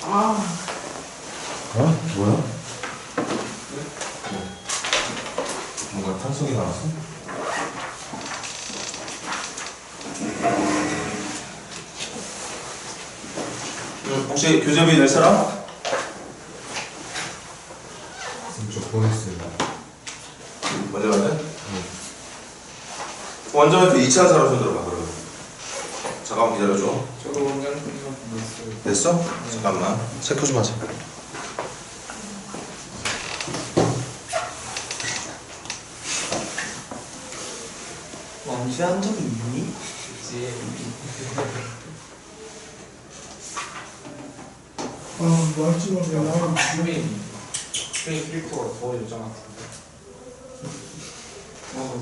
어? 뭐야? 뭔가 탄성이 나왔어? 혹시 교재비 낼 사람? 저 보냈어요. 먼저 만든? 원장한테 2차 사람 손 들어봐 그러면. 잠깐만 기다려줘. 저도 원장 보냈어요. 됐어? 잠깐만 체크 좀 하자. 왕시한 적이 있니? 그치. 멀찌감치 나는 스페인 필터가 더 여자 같은데.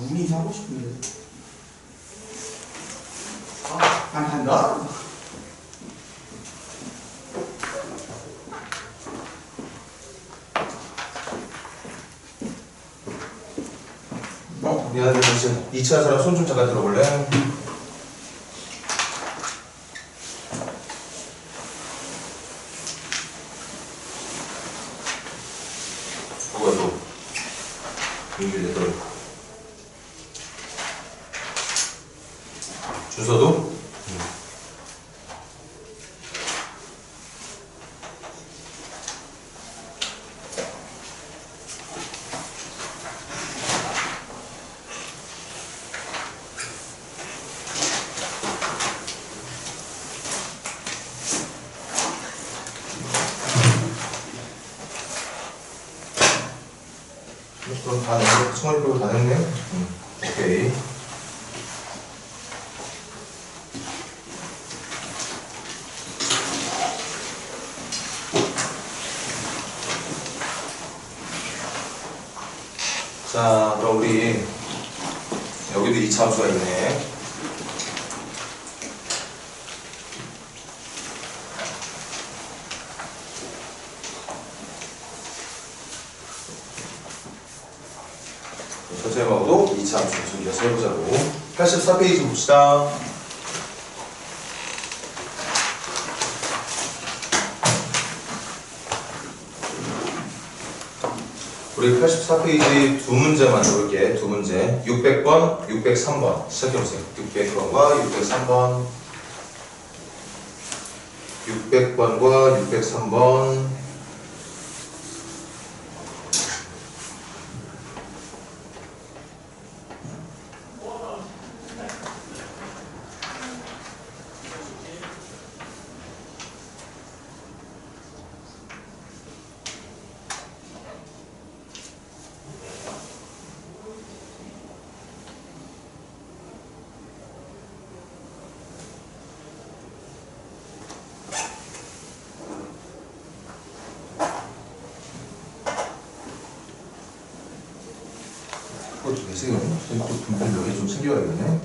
운이 사고 싶은데. 안 한다? 미안해 잠시 2차 사람 손 좀 잠깐 들어볼래? 뭐야 너 민규 얘들 준서도? 그럼 다 냈네. 승원이 빼고 다 냈네. 오케이. 자, 그럼 우리 여기도 2차 함수가 있네. 선생님하고도 2차 함수 준비해서 해보자고. 84페이지 봅시다. 우리 84페이지 두 문제만 볼게. 두 문제. 600번, 603번. 시작해보세요. 600번과 603번. 600번과 603번. 그것도 계세요. 또 분필 몇 개 좀 챙겨야겠네.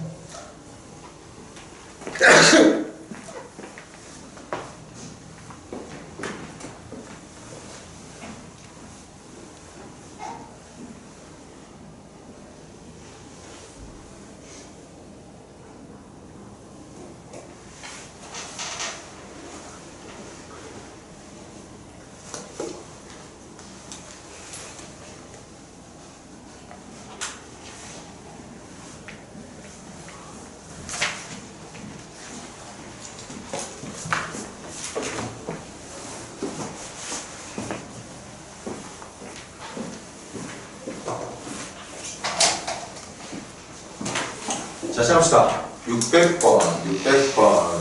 자, 시작합시다. 600번, 600번.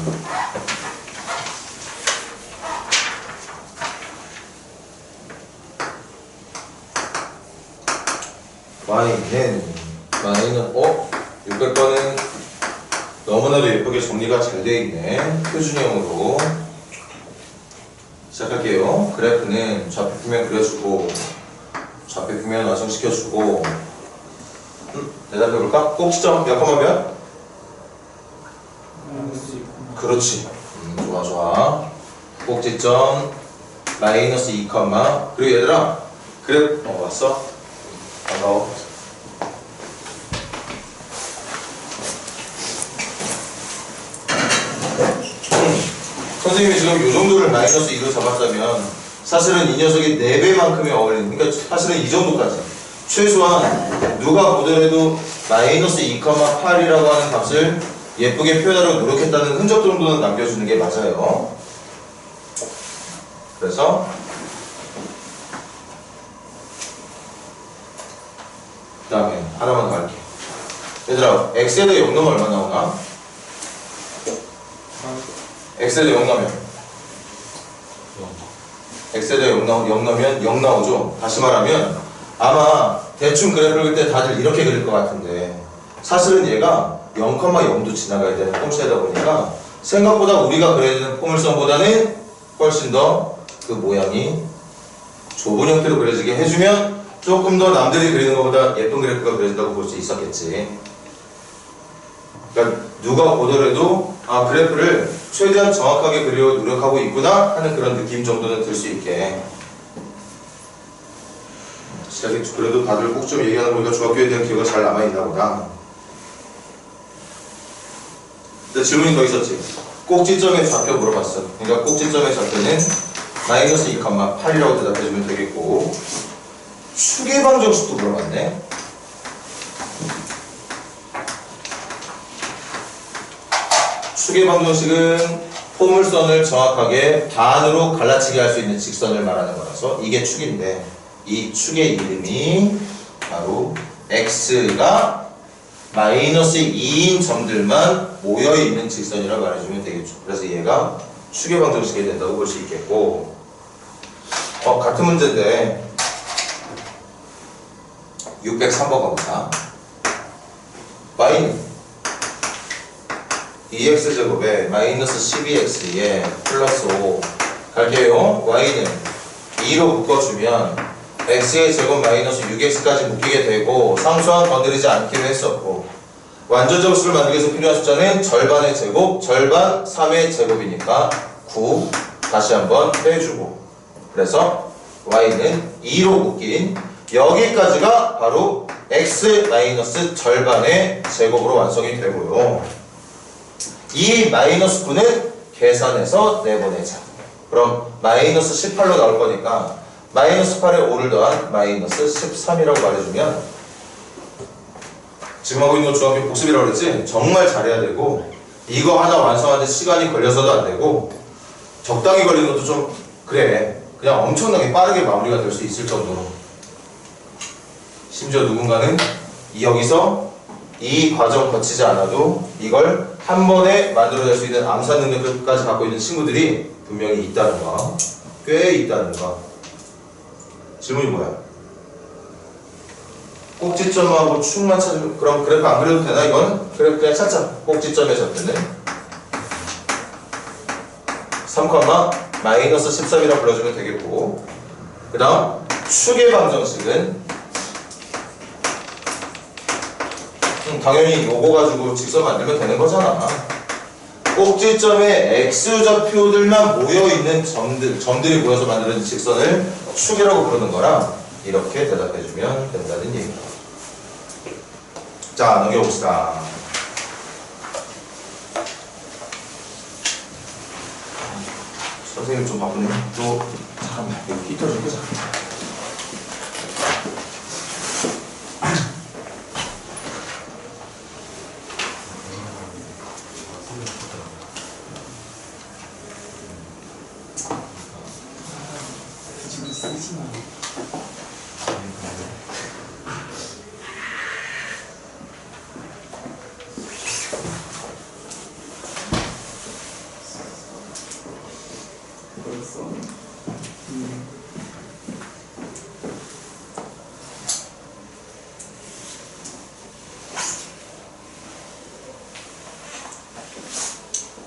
마이는, 600번은 너무나도 예쁘게 정리가 잘 되어 있네. 표준형으로. 시작할게요. 그래프는 좌표표면 그려주고, 좌표표면 완성시켜주고, 대답해볼까? 꼭지점 몇 컴마 몇? 그렇지. 좋아 좋아. 꼭지점 마이너스 2 컴마. 그리고 얘들아 그래 왔어? 반가워. 선생님이 지금 이 정도를 마이너스 2로 잡았다면 사실은 이 녀석이 4배만큼이 어울리는, 그러니까 사실은 이 정도까지 최소한 누가 보더라도 마이너스 2,8이라고 하는 값을 예쁘게 표현하려고 노력했다는 흔적 정도는 남겨주는 게 맞아요. 그래서 그 다음에 하나만 더 할게. 얘들아, x에다 0 넣으면 얼마 나오나? x에다 0 넣으면 x에다 0 넣으면 0 나오죠. 다시 말하면 아마 대충 그래프를 그릴 때 다들 이렇게 그릴 것 같은데 사실은 얘가 0,0도 지나가야 되는 폼수이다 보니까 생각보다 우리가 그려야 되는 포물선보다는 훨씬 더 그 모양이 좁은 형태로 그려지게 해주면 조금 더 남들이 그리는 것보다 예쁜 그래프가 그려진다고 볼 수 있었겠지. 그러니까 누가 보더라도 아, 그래프를 최대한 정확하게 그리려 노력하고 있구나 하는 그런 느낌 정도는 들 수 있게. 그래도 다들 꼭 좀 얘기하는 거 보니까 중학교에 대한 기억이 잘 남아있나 보다. 근데 질문이 더 있었지. 꼭지점의 좌표 물어봤어. 그러니까 꼭지점의 좌표는 마이너스 2,8이라고 대답해주면 되겠고, 축의 방정식도 물어봤네. 축의 방정식은 포물선을 정확하게 반으로 갈라치게 할 수 있는 직선을 말하는 거라서 이게 축인데, 이 축의 이름이 바로 x가 마이너스 2인 점들만 모여있는 직선이라고 말해주면 되겠죠. 그래서 얘가 축의 방정식이 된다고 볼 수 있겠고, 같은 문제인데 603번 가보자. y는 2x제곱에 마이너스 12x에 플러스 5 갈게요. y는 2로 묶어주면 x의 제곱 마이너스 6x까지 묶이게 되고 상수항 건드리지 않기로 했었고, 완전정수를 만들기 위해서 필요한 숫자는 절반의 제곱, 절반 3의 제곱이니까 9 다시 한번 빼주고, 그래서 y는 2로 묶인 여기까지가 바로 x 마이너스 절반의 제곱으로 완성이 되고요. 이 마이너스 9는 계산해서 내보내자. 그럼 마이너스 18로 나올 거니까 마이너스 8에 5를 더한 마이너스 13이라고 말해주면, 지금 하고 있는 거 중학교 복습이라고 그랬지? 정말 잘해야 되고, 이거 하나 완성하는데 시간이 걸려서도 안 되고, 적당히 걸리는 것도 좀 그래. 그냥 엄청나게 빠르게 마무리가 될 수 있을 정도로. 심지어 누군가는 여기서 이 과정 거치지 않아도 이걸 한 번에 만들어낼 수 있는 암산 능력까지 갖고 있는 친구들이 분명히 있다는 거, 꽤 있다는 거. 질문이 뭐야? 꼭지점하고 축만 찾으면, 그럼 그래프 안 그려도 되나 이건? 그래프 그냥 찾자. 꼭지점의 좌표는 3, 마이너스 13이라고 불러주면 되겠고, 그 다음 축의 방정식은 당연히 요거 가지고 직선 만들면 되는 거잖아. 꼭지점에 x좌표들만 모여있는 점들이 모여서 만들어진 직선을 축이라고 부르는 거라 이렇게 대답해주면 된다는 얘기입니다. 자, 넘겨봅시다. 선생님 좀 바쁘네. 또 잠깐만, 여기 히터 좀 끄자.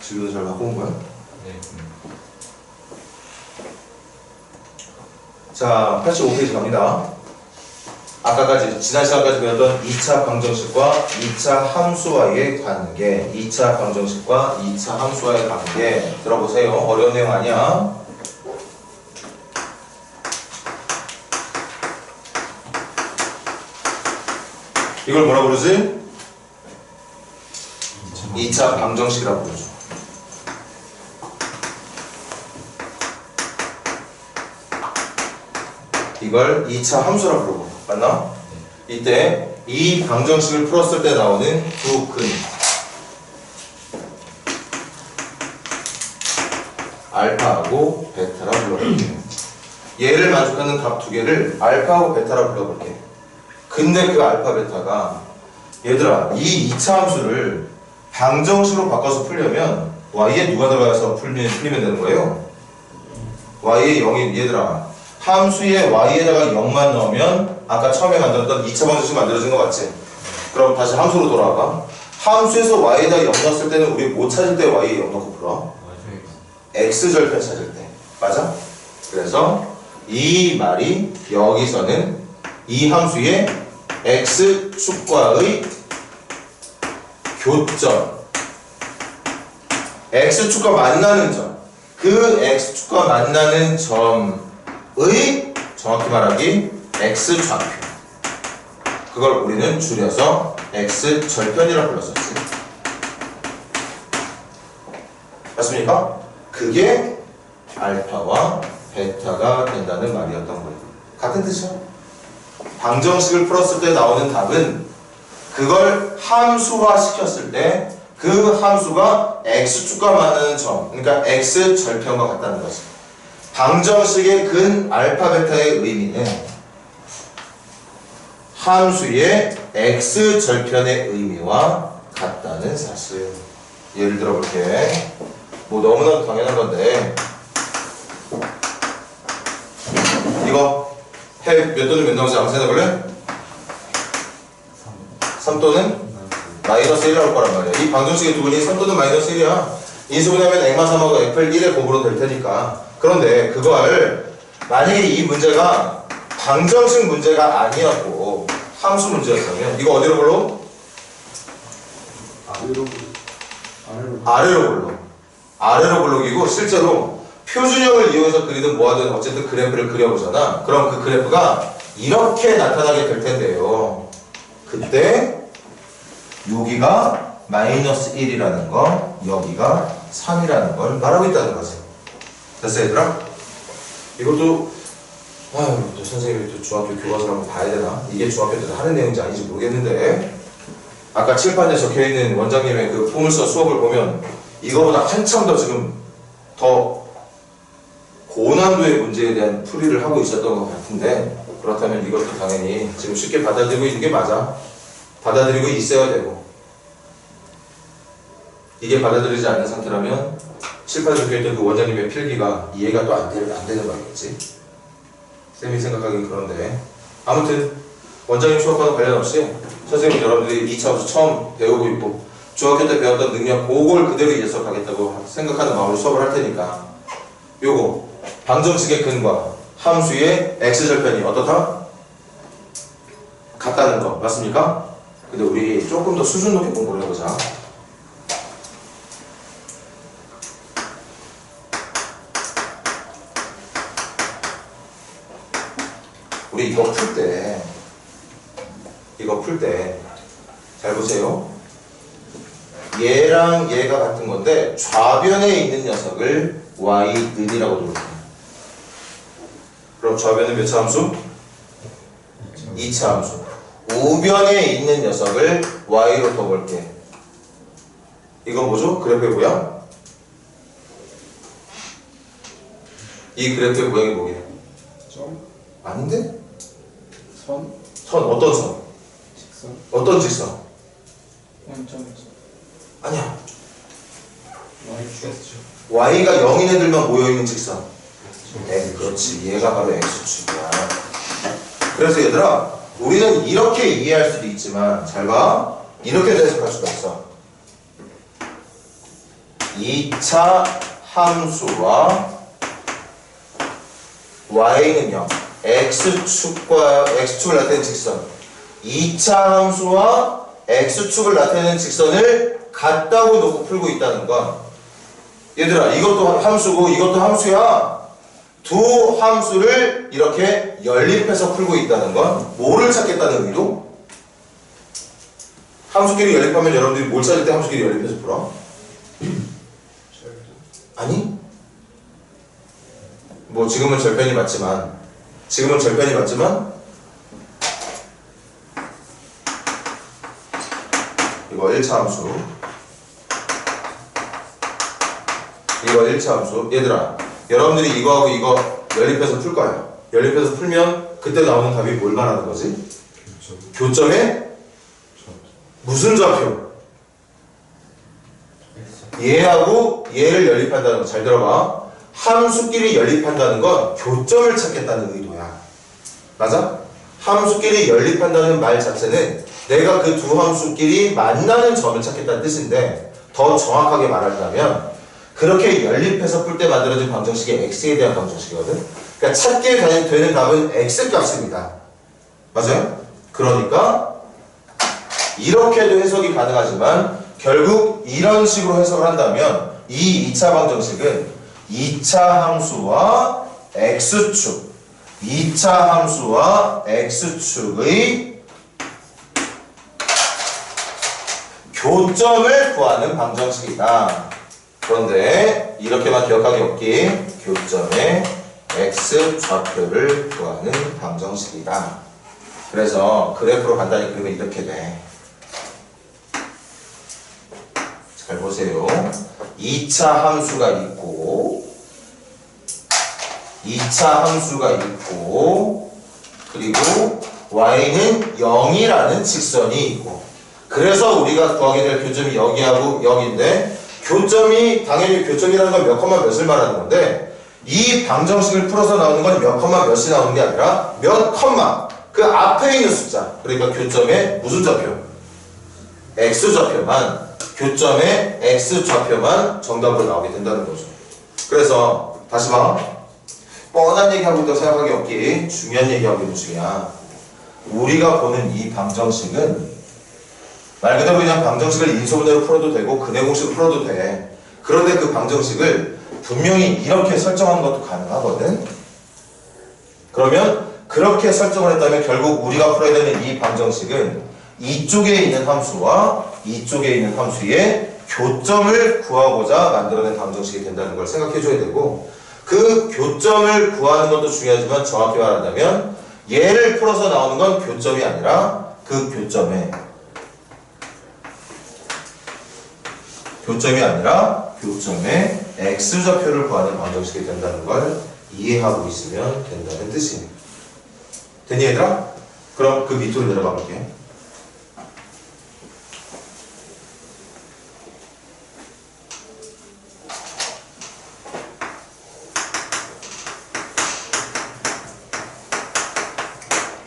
지금도 잘 갖고 온 거야? 네. 자, 85페이지 갑니다. 아까까지, 지난 시간까지 배웠던 2차 방정식과 2차 함수와의 관계, 2차 방정식과 2차 함수와의 관계 들어보세요. 어려운 내용 아니야. 이걸 뭐라 부르지? 2차 방정식이라고 부르죠. 이걸 2차 함수라 부르고 맞나? 이때 이 방정식을 풀었을 때 나오는 두 근 알파하고 베타라 불러볼게. 얘를 만족하는 값 두 개를 알파하고 베타라 불러볼게. 근데 그 알파 베타가 얘들아 이 2차 함수를 방정식으로 바꿔서 풀려면 y에 누가 들어가서 풀리면 되는 거예요? y에 0이 얘들아 함수에 y에다가 0만 넣으면 아까 처음에 만들었던 2차 방정식 만들어진 거 맞지? 그럼 다시 함수로 돌아와봐. 함수에서 y에다가 0 넣었을 때는 우리 뭐 찾을 때 y에 0 넣고 풀어? x절편 찾을 때 맞아? 그래서 이 말이 여기서는 이 함수의 x축과의 교점 x축과 만나는 점 그 x축과 만나는 점의 정확히 말하기 x좌표 그걸 우리는 줄여서 x절편이라고 불렀었지 맞습니까? 그게 알파와 베타가 된다는 말이었던 거예요. 같은 뜻이야. 방정식을 풀었을 때 나오는 답은 그걸 함수화 시켰을 때 그 함수가 x축과 만나는 점, 그러니까 x절편과 같다는 거지. 방정식의 근 알파 베타의 의미는 함수의 x절편의 의미와 같다는 사실. 예를 들어 볼게. 뭐 너무나도 당연한 건데 이거 해 몇 또는 몇 나오지 한번 생각해볼래? 3 또는 마이너스 1 나올 거란 말이야. 이 방정식의 두 근이 3 또는 마이너스 1이야. 인수분해하면 액마 3하고 F를 1의 곱으로 될 테니까. 그런데 그걸 만약에 이 문제가 방정식 문제가 아니었고 함수 문제였다면 이거 어디로 불러? 아래로 불러. 아래로 블록이고 실제로 표준형을 이용해서 그리든 뭐하든 어쨌든 그래프를 그려보잖아. 그럼 그 그래프가 이렇게 나타나게 될 텐데요. 그때 여기가 마이너스 1이라는 거, 여기가 3이라는 걸 말하고 있다는 거지. 됐어 얘들아? 이것도 아유 또 선생님이 또 중학교 교과서를 한번 봐야 되나? 이게 중학교 때도 하는 내용인지 아닌지 모르겠는데 아까 칠판에 적혀있는 원장님의 그 포물서 수업을 보면 이거보다 한참 더 지금 더 고난도의 문제에 대한 풀이를 하고 있었던 것 같은데 그렇다면 이것도 당연히 지금 쉽게 받아들이고 있는 게 맞아. 받아들이고 있어야 되고 이게 받아들이지 않는 상태라면 칠판에 적혀있던 그 원장님의 필기가 이해가 또 안 되는 말이겠지. 쌤이 생각하기엔 그런데 아무튼 원장님 수업과는 관련 없이 선생님 여러분들이 2차 함수 처음 배우고 있고 중학교 때 배웠던 능력 그걸 그대로 이어서 가겠다고 생각하는 마음으로 수업을 할 테니까 요거 방정식의 근과 함수의 x절편이 어떻다? 같다는 거 맞습니까? 근데 우리 조금 더 수준 높게 공부를 해보자. 우리 이거 풀 때 잘 보세요. 얘랑 얘가 같은 건데 좌변에 있는 녀석을 y는이라고 부릅니다. 그럼 좌변은 몇 차 함수? 2차 함수. 우변에 있는 녀석을 y로 둬볼게. 이건 뭐죠? 그래프의 모양? 이 그래프의 모양이 뭐게? 점? 아닌데? 선? 선 어떤 선? 직선? 어떤 직선? 원점에서 아니야. Y축이죠. y가 0인 애들만 모여있는 직선. 네, 그렇지. 얘가 바로 x축이야. 그래서 얘들아 우리는 이렇게 이해할 수도 있지만 잘 봐. 이렇게 해석할 수가 있어. 2차 함수와 y는요 x축을 나타내는 직선 2차 함수와 x축을 나타내는 직선을 같다고 놓고 풀고 있다는 건 얘들아 이것도 함수고 이것도 함수야. 두 함수를 이렇게 연립해서 풀고 있다는 건 뭐를 찾겠다는 의도? 함수끼리 연립하면 여러분들이 뭘 찾을 때 함수끼리 연립해서 풀어? 아니? 뭐 지금은 절편이 맞지만 지금은 절편이 맞지만 이거 1차 함수, 이거 1차 함수. 얘들아, 여러분들이 이거하고 이거 연립해서 풀 거야. 연립해서 풀면 그때 나오는 답이 뭘 말하는 거지? 교점의 무슨 좌표? 얘하고 얘를 연립한다는 거 잘 들어봐. 함수끼리 연립한다는 건 교점을 찾겠다는 의도야. 맞아? 함수끼리 연립한다는 말 자체는 내가 그 두 함수끼리 만나는 점을 찾겠다는 뜻인데, 더 정확하게 말하자면 그렇게 연립해서 풀 때 만들어진 방정식이 x에 대한 방정식이거든. 그러니까 찾게 되는 답은 x값입니다. 맞아요? 그러니까 이렇게도 해석이 가능하지만 결국 이런 식으로 해석을 한다면 이 2차 방정식은 2차 함수와 x축, 2차 함수와 x축의 교점을 구하는 방정식이다. 그런데 이렇게만 기억하기 없기, 교점의 x좌표를 구하는 방정식이다. 그래서 그래프로 간단히 그리면 이렇게 돼. 잘 보세요. 2차 함수가 있고 2차 함수가 있고 그리고 y는 0이라는 직선이 있고, 그래서 우리가 구하게 될 교점이 여기하고 여기인데, 교점이 당연히 교점이라는 건 몇 컴마 몇을 말하는 건데, 이 방정식을 풀어서 나오는 건 몇 컴마 몇이 나오는 게 아니라 몇 컴마 그 앞에 있는 숫자, 그러니까 교점의 무슨 좌표? x좌표만, 교점의 x좌표만 정답으로 나오게 된다는 거죠. 그래서 다시 봐. 뻔한 얘기하고 있다고 생각하기 없기, 중요한 얘기하고 있는 중이야. 우리가 보는 이 방정식은 말 그대로 그냥 방정식을 인수분해로 풀어도 되고 근해 공식으로 풀어도 돼. 그런데 그 방정식을 분명히 이렇게 설정하는 것도 가능하거든. 그러면 그렇게 설정을 했다면 결국 우리가 풀어야 되는 이 방정식은 이쪽에 있는 함수와 이쪽에 있는 함수의 교점을 구하고자 만들어낸 방정식이 된다는 걸 생각해 줘야 되고, 그 교점을 구하는 것도 중요하지만 정확히 말한다면 얘를 풀어서 나오는 건 교점이 아니라 그 교점의 x좌표를 구하는 방정식이 된다는 걸 이해하고 있으면 된다는 뜻입니다. 됐니 얘들아? 그럼 그 밑으로 내려가 볼게.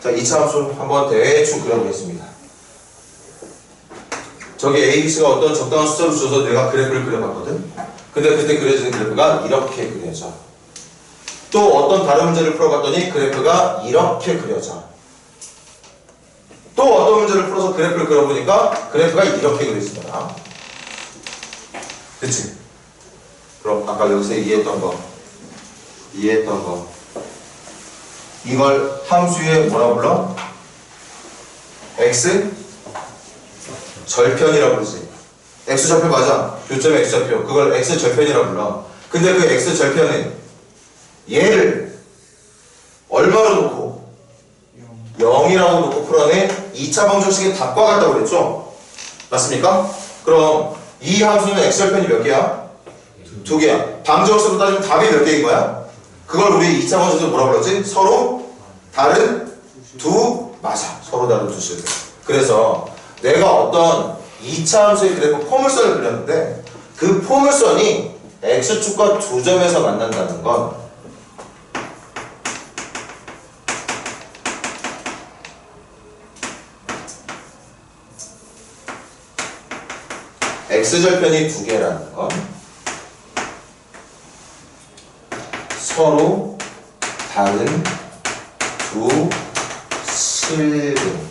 자, 2차 함수 한번 대충 그려보겠습니다. 저기 ABC가 어떤 적당한 숫자로 줘서 내가 그래프를 그려봤거든? 근데 그때 그려지는 그래프가 이렇게 그려져. 또 어떤 다른 문제를 풀어봤더니 그래프가 이렇게 그려져. 또 어떤 문제를 풀어서 그래프를 그려보니까 그래프가 이렇게 그려진 거야. 그치? 그럼 아까 여기서 이해했던 거 이걸 함수의 뭐라 불러? x 절편이라고 그러지. x좌표 맞아. 교점의 x좌표. 그걸 x절편이라고 불러. 근데 그 x절편은 얘를 얼마로 놓고? 0이라고 놓고 풀어낸 2차 방정식의 답과 같다고 그랬죠? 맞습니까? 그럼 이 함수는 x절편이 몇 개야? 2개야. 방정식으로 따지면 답이 몇 개인 거야? 그걸 우리 2차 방정식으로 뭐라 불렀지? 서로 다른 맞아. 서로 다른 두 실들. 그래서 내가 어떤 2차 함수의 그래프 포물선을 그렸는데 그 포물선이 x축과 두 점에서 만난다는 건 x절편이 두 개라는 건 서로 다른 두 실근,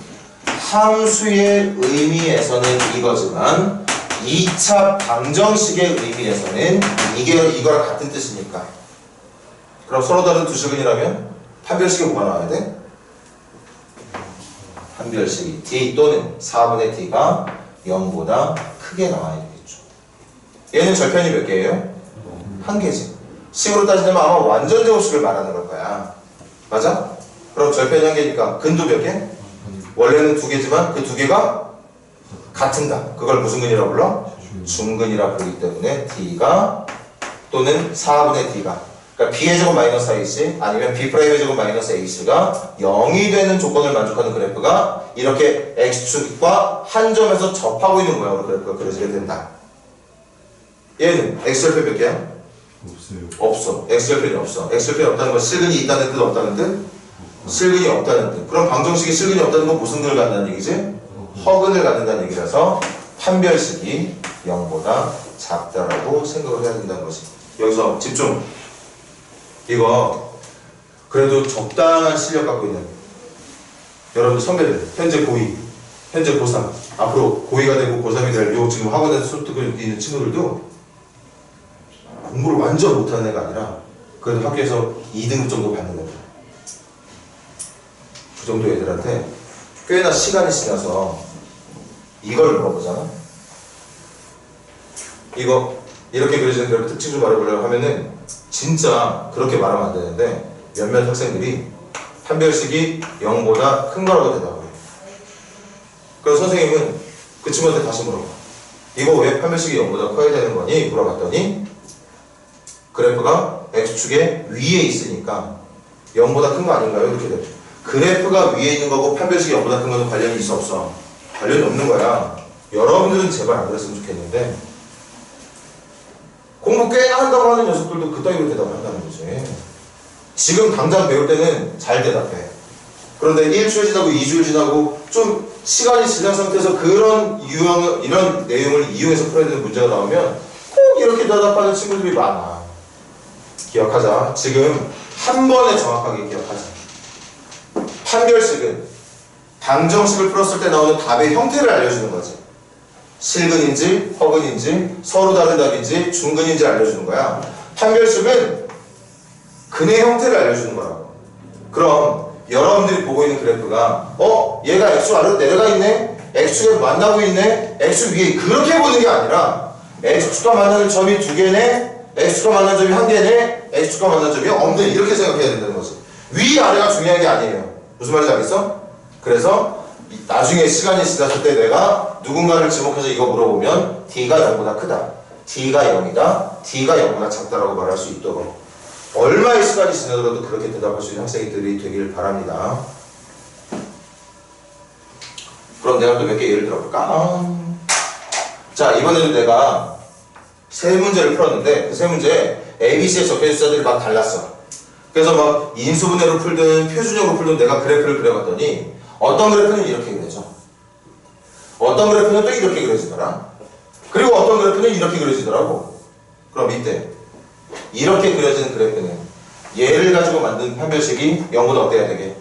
함수의 의미에서는 이거지만 2차 방정식의 의미에서는 이거랑 같은 뜻이니까. 그럼 서로 다른 두 실근이라면 판별식이 뭐가 나와야 돼? 판별식이 d 또는 4분의 d가 0보다 크게 나와야 되겠죠. 얘는 절편이 몇 개예요? 한 개지. 식으로 따지자면 아마 완전 제곱식을 말하는 걸 거야. 맞아? 그럼 절편이 한 개니까 근도 몇 개? 원래는 두 개지만 그 두 개가 같은다. 그걸 무슨 근이라고 불러? 중근이라고 부르기 때문에 D가 또는 4분의 D가 그러니까 B의 제곱 마이너스 AC 아니면 B'의 제곱 마이너스 AC가 0이 되는 조건을 만족하는 그래프가 이렇게 X축과 한 점에서 접하고 있는 모양으로 그래프가 그려지게 된다. 얘는 X절편 몇 개야? 없어요. 없어. X절편이 없어. X절편이 없다는 건 실근이 있다는 뜻 없다는 뜻? 실근이 없다는 뜻. 그럼 방정식이 실근이 없다는 건 무슨 근을 갖는다는 얘기지? 허근을 갖는다는 얘기라서 판별식이 0보다 작다라고 생각을 해야 된다는 거지. 여기서 집중. 이거 그래도 적당한 실력 갖고 있는 여러분들 선배들 현재 고2, 현재 고3 앞으로 고2가 되고 고3이 될 요 지금 학원에서 수업 듣고 있는 친구들도 공부를 완전 못하는 애가 아니라 그래도 학교에서 2등급 정도 받는 애들 그 정도 애들한테 꽤나 시간이 지나서 이걸 물어보잖아. 이거 이렇게 그려지는 그래프 특징 좀 말해보려고 하면은 진짜 그렇게 말하면 안 되는데 몇몇 학생들이 판별식이 0보다 큰 거라고 대답을 해. 그래서 선생님은 그 친구한테 다시 물어봐. 이거 왜 판별식이 0보다 커야 되는 거니? 물어봤더니 그래프가 X축의 위에 있으니까 0보다 큰 거 아닌가요? 이렇게 돼. 그래프가 위에 있는 거고 판별식이 0보다 큰 거는 관련이 있어 없어? 관련이 없는 거야. 여러분들은 제발 안 그랬으면 좋겠는데 공부 꽤나 한다고 하는 녀석들도 그따위로 대답을 한다는 거지. 지금 당장 배울 때는 잘 대답해. 그런데 일주일 지나고 2주일 지나고 좀 시간이 지난 상태에서 그런 이런 내용을 이용해서 풀어야 되는 문제가 나오면 꼭 이렇게 대답하는 친구들이 많아. 기억하자. 지금 한 번에 정확하게 기억하자. 판별식은 방정식을 풀었을 때 나오는 답의 형태를 알려주는 거지. 실근인지 허근인지 서로 다른 답인지 중근인지 알려주는 거야. 판별식은 근의 형태를 알려주는 거라고. 그럼 여러분들이 보고 있는 그래프가 얘가 X축 아래로 내려가 있네? X축에 만나고 있네? X 위에 그렇게 보는 게 아니라 X축과 만나는 점이 두 개네? X축과 만나는 점이 한 개네? X축과 만나는 점이 없네? 이렇게 생각해야 된다는 거지. 위아래가 중요한 게 아니에요. 무슨 말인지 알겠어? 그래서 나중에 시간이 지났을 때 내가 누군가를 지목해서 이거 물어보면 D가 0보다 크다, D가 0이다, D가 0보다 작다라고 말할 수 있도록 얼마의 시간이 지나더라도 그렇게 대답할 수 있는 학생들이 되길 바랍니다. 그럼 내가 또 몇 개 예를 들어볼까? 자, 이번에도 내가 세 문제를 풀었는데 그 세 문제에 ABC의 적혀있는 숫자들이 막 달랐어. 그래서 막 인수분해로 풀든 표준형으로 풀든 내가 그래프를 그려봤더니 어떤 그래프는 이렇게 그려져. 어떤 그래프는 또 이렇게 그려지더라. 그리고 어떤 그래프는 이렇게 그려지더라고. 그럼 이때 이렇게 그려지는 그래프는 얘를 가지고 만든 판별식이 0보다 어때야 되게?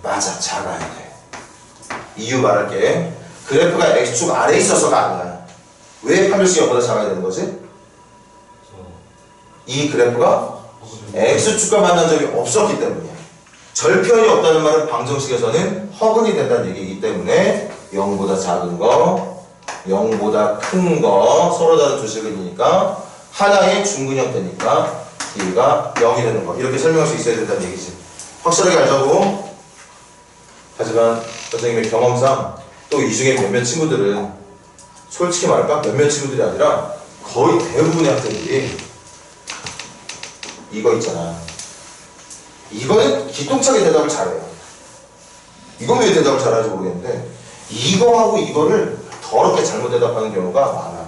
맞아, 작아야 돼. 이유 말할게. 그래프가 X축 아래에 있어서가 아니야. 왜 판별식이 0보다 작아야 되는 거지? 이 그래프가 X축과 만난 점이 없었기 때문이야. 절편이 없다는 말은 방정식에서는 허근이 된다는 얘기이기 때문에 0보다 작은 거, 0보다 큰 거, 서로 다른 두 실근이니까 하나의 중근 형태니까 D가 0이 되는 거. 이렇게 설명할 수 있어야 된다는 얘기지. 확실하게 알자고. 하지만 선생님의 경험상 또 이 중에 몇몇 친구들은 솔직히 말할까? 몇몇 친구들이 아니라 거의 대부분의 학생들이 이거 있잖아. 이거는 기똥차게 대답을 잘해요. 이건 왜 대답을 잘하는지 모르겠는데 이거하고 이거를 더럽게 잘못 대답하는 경우가 많아.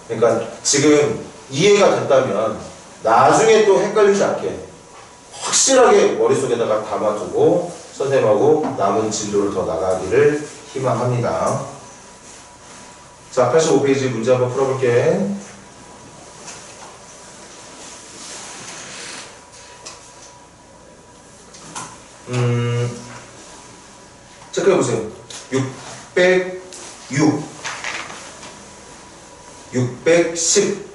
그러니까 지금 이해가 됐다면 나중에 또 헷갈리지 않게 확실하게 머릿속에다가 담아두고 선생님하고 남은 진도를 더 나가기를 희망합니다. 자, 85페이지 문제 한번 풀어볼게. 체크해보세요. 606, 610,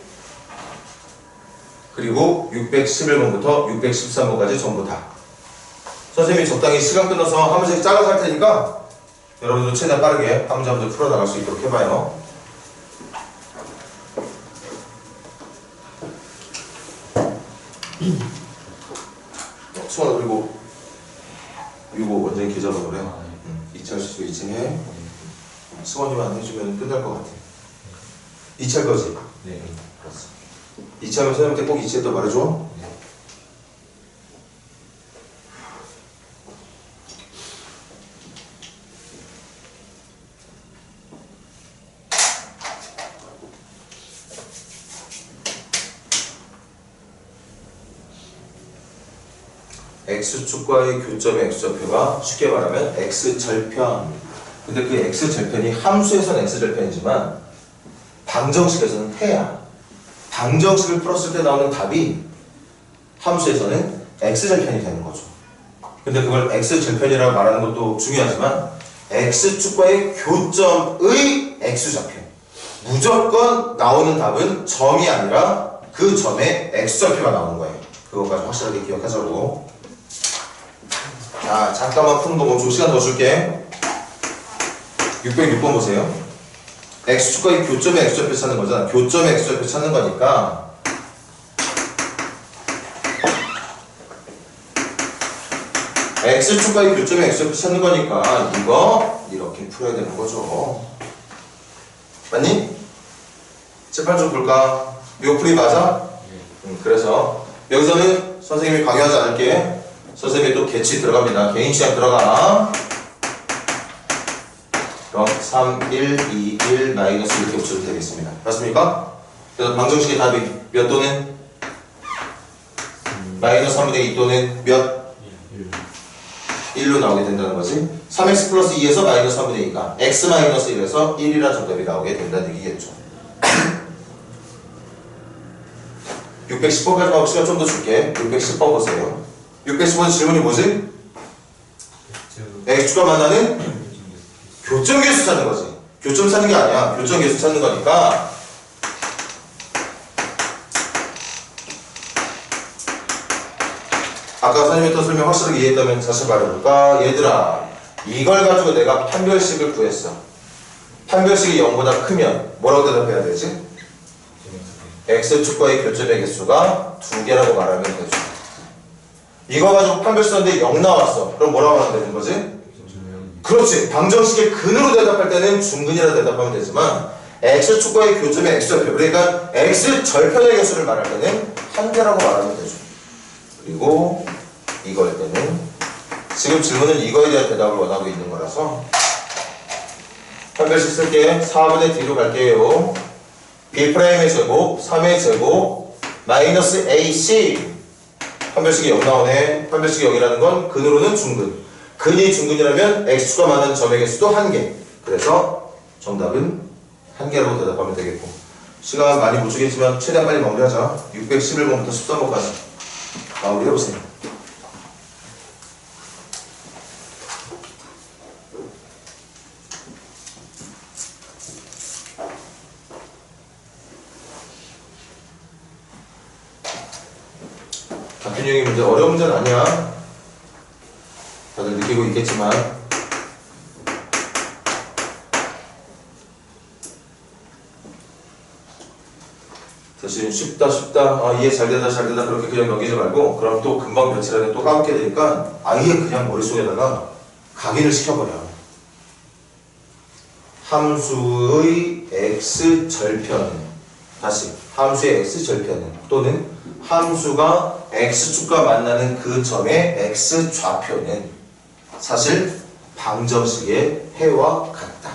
그리고 611번부터 613번까지 전부 다. 선생님이 적당히 시간 끊어서 한 문제씩 잘라서 할 테니까 여러분도 최대한 빠르게 한 문제 한 문제 풀어나갈 수 있도록 해봐요. 수원아, 그리고 이거 원장님 계좌번호 그래. 아, 네. 2차 수수 2층 해. 승원이만 해주면 끝날 것 같아. 2차일 거지? 네. 알았어. 2차 하면 선생님한테 꼭 2차에 또 말해줘. 네. x축과의 교점의 x좌표가 쉽게 말하면 x절편. 근데 그 x절편이 함수에서는 x절편이지만 방정식에서는 해야. 방정식을 풀었을 때 나오는 답이 함수에서는 x절편이 되는 거죠. 근데 그걸 x절편이라고 말하는 것도 중요하지만 x축과의 교점의 x좌표. 무조건 나오는 답은 점이 아니라 그 점에 x좌표가 나오는 거예요. 그것까지 확실하게 기억하자고. 자, 잠깐만 푸는 거 멈추고 시간 더 줄게. 606번 보세요. x축과의 교점의 x좌표 찾는 거잖아. 교점의 x좌표 찾는 거니까 x축과의 교점의 x좌표 찾는 거니까 이거 이렇게 풀어야 되는 거죠. 맞니? 재판 좀 볼까? 이거 풀이 맞아? 그래서 여기서는 선생님이 강요하지 않을게. 선생님이 또 개치 들어갑니다. 개인 취향 들어가. 그럼 3, 1, 2, 1, 마이너스 이렇게 붙여도 되겠습니다. 맞습니까? 그래서 방정식의 답이 몇 또는? 마이너스 3분의 2 또는 몇? 1로 나오게 된다는 거지. 3x 플러스 2에서 마이너스 3분의 2가 x 마이너스 1에서 1이라 정답이 나오게 된다는 얘기겠죠. 610번까지 하고 시간 좀 더 줄게. 610번 보세요. 610번 질문이 뭐지? x축과 만나는 교점 계수 찾는 거지. 교점 찾는 게 아니야. 교점 계수 찾는 거니까 아까 선생님이 또 설명 확실하게 이해했다면 다시 말해볼까? 얘들아, 이걸 가지고 내가 판별식을 구했어. 판별식이 0보다 크면 뭐라고 대답해야 되지? x축과의 교점의 개수가 2개라고 말하면 되죠. 이거 가지고 판별식 썼는데 0 나왔어. 그럼 뭐라고 하면 되는 거지? 그렇지. 방정식의 근으로 대답할 때는 중근이라 대답하면 되지만 x축과의 교점의 x좌표, 그러니까 x절편의 개수를 말할 때는 1개라고 말하면 되죠. 그리고 이거일 때는 지금 질문은 이거에 대한 대답을 원하고 있는 거라서 판별식 쓸게. 4분의 D로 갈게요. B'의 제곱, 3의 제곱, 마이너스 AC. 판별식이 0 나오네. 판별식이 0이라는 건 근으로는 중근. 근이 중근이라면 x축과 만나는 점의 개수도 1개. 그래서 정답은 1개라고 대답하면 되겠고. 시간 많이 못 주겠지만 최대한 빨리 마무리하자. 611번부터 13번까지 마무리해보세요. 박균형이 문제 어려운 문제는 아니야. 다들 느끼고 있겠지만 대신 쉽다 이해 잘 된다 그렇게 그냥 넘기지 말고 그럼 또 금방 며칠 안에 또 까먹게 되니까 아예 그냥 머릿속에다가 각인을 시켜버려. 함수의 x절편은 다시 함수의 x절편은 또는 함수가 x축과 만나는 그 점의 x좌표는 사실 방정식의 해와 같다.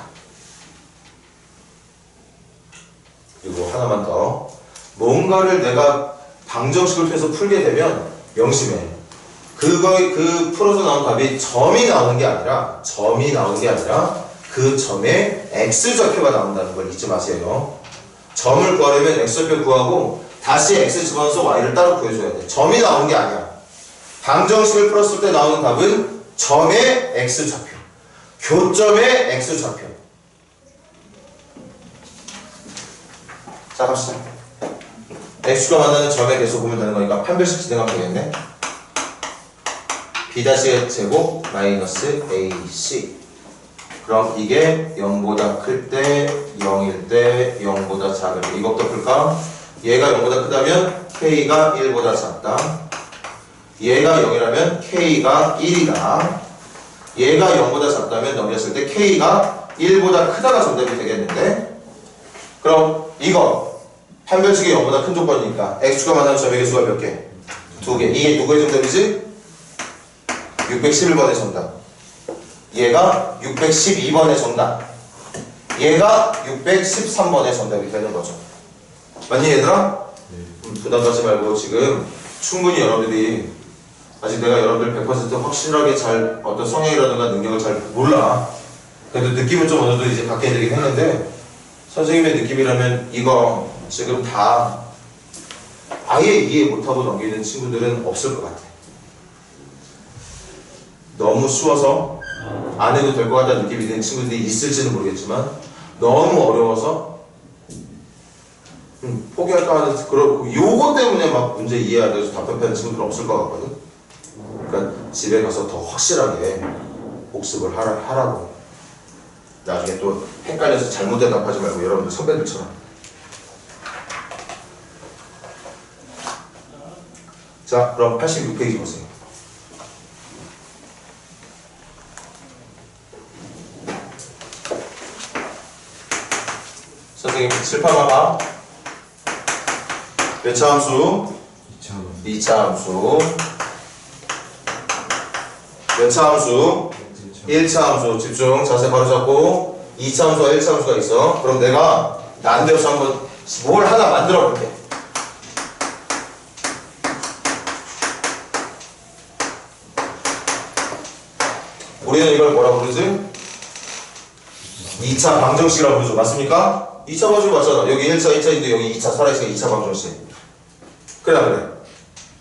그리고 하나만 더. 뭔가를 내가 방정식을 통해서 풀게 되면 명심해. 그 풀어서 나온 답이 점이 나오는 게 아니라 그 점의 x좌표가 나온다는 걸 잊지 마세요. 점을 구하려면 x좌표 구하고 다시 x 집어넣어서 y를 따로 구해줘야 돼. 점이 나오는 게 아니야. 방정식을 풀었을 때 나오는 답은 점의 x좌표, 교점의 x좌표. 자, 갑시다. x가 만나는 점의 개수 보면 되는 거니까 판별식 진행하면 되겠네. B'의 제곱 마이너스 AC. 그럼 이게 0보다 클 때, 0일 때, 0보다 작을 때. 이것부터 풀까? 얘가 0보다 크다면 K가 1보다 작다. 얘가 0이라면 K가 1이다. 얘가 0보다 작다면 넘겼을 때 K가 1보다 크다가 정답이 되겠는데, 그럼 이거 판별식이 0보다 큰 조건이니까 X축과 만나는 점의 개수가 몇 개? 2개. 이게 누구의 정답이지? 611번의 정답. 얘가 612번의 정답. 얘가 613번의 정답이 되는 거죠. 맞니 얘들아? 부담 갖지 말고 지금 충분히 여러분들이 아직 내가 여러분들 100% 확실하게 잘 어떤 성향이라든가 능력을 잘 몰라. 그래도 느낌은 좀 어느 정도 이제 갖게 되긴 했는데, 선생님의 느낌이라면 이거 지금 다 아예 이해 못하고 넘기는 친구들은 없을 것 같아. 너무 쉬워서 안 해도 될 것 같다는 느낌이 드는 친구들이 있을지는 모르겠지만, 너무 어려워서 포기할까 하는, 그런 요거 때문에 막 문제 이해 안 돼서 답답해하는 친구들은 없을 것 같거든. 그러니까 집에 가서 더 확실하게 복습을 하라고. 나중에 또 헷갈려서 잘못 대답하지 말고 여러분들 선배들처럼. 자, 그럼 86페이지 보세요. 선생님 칠판 봐봐. 몇 차 함수? 2차 함수. 몇 차 함수? 1차 함수. 집중. 자세 바로 잡고 2차 함수와 1차 함수가 있어. 그럼 내가 난데없이 한번 뭘 하나 만들어 볼게. 우리는 이걸 뭐라 부르지? 2차 방정식이라고 부르죠. 맞습니까? 2차 방정식 맞잖아. 여기 1차, 2차인데 여기 2차 살아있으니까 2차 방정식. 그래.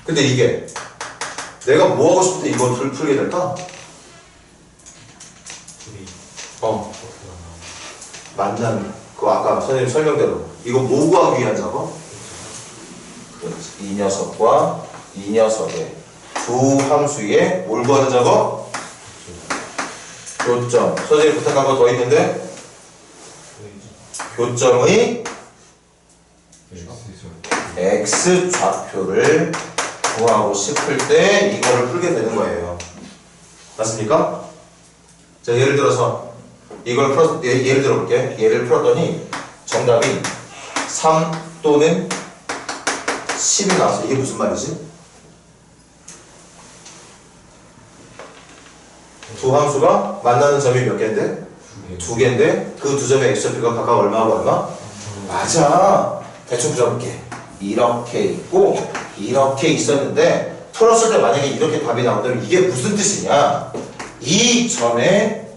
근데 이게 내가 뭐 하고 싶을 때 이걸 풀게 될까? 만남. 그거 아까 선생님 설명대로 이거 뭐 구하기 위한 작업? 그렇지. 이 녀석과 이 녀석의 두 함수의 뭘 구하는 작업? 교점. 선생님 부탁한 거 더 있는데? 교점의 X 좌표를 구하고 싶을 때 이거를 풀게 되는 거예요. 맞습니까? 자, 예를 들어서 이걸 풀어서 예를 들어볼게. 얘를 풀었더니 정답이 3 또는 10이 나왔어. 이게 무슨 말이지? 두 함수가 만나는 점이 몇 개인데? 두 개인데 그 두 점의 x좌표가 각각 얼마하고 얼마? 맞아. 대충 풀어볼게. 이렇게 있고 이렇게 있었는데 풀었을 때 만약에 이렇게 답이 나온다면 이게 무슨 뜻이냐? 이 점에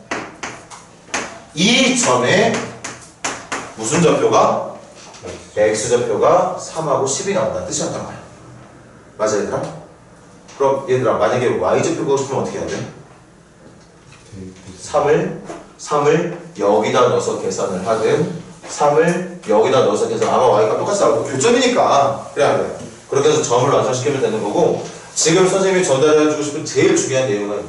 무슨 좌표가? x좌표가 3하고 10이 나온다는 뜻이었단 말이야. 맞아 얘들아? 그럼 얘들아 만약에 y좌표 구하고 싶으면 어떻게 해야 돼? 3을 여기다 넣어서 계산을 하든 3을 여기다 넣어서 계산. 아마 y가 똑같이 나오고 교점이니까 그래야 돼. 그렇게 해서 점을 완성시키면 되는 거고, 지금 선생님이 전달해주고 싶은 제일 중요한 내용은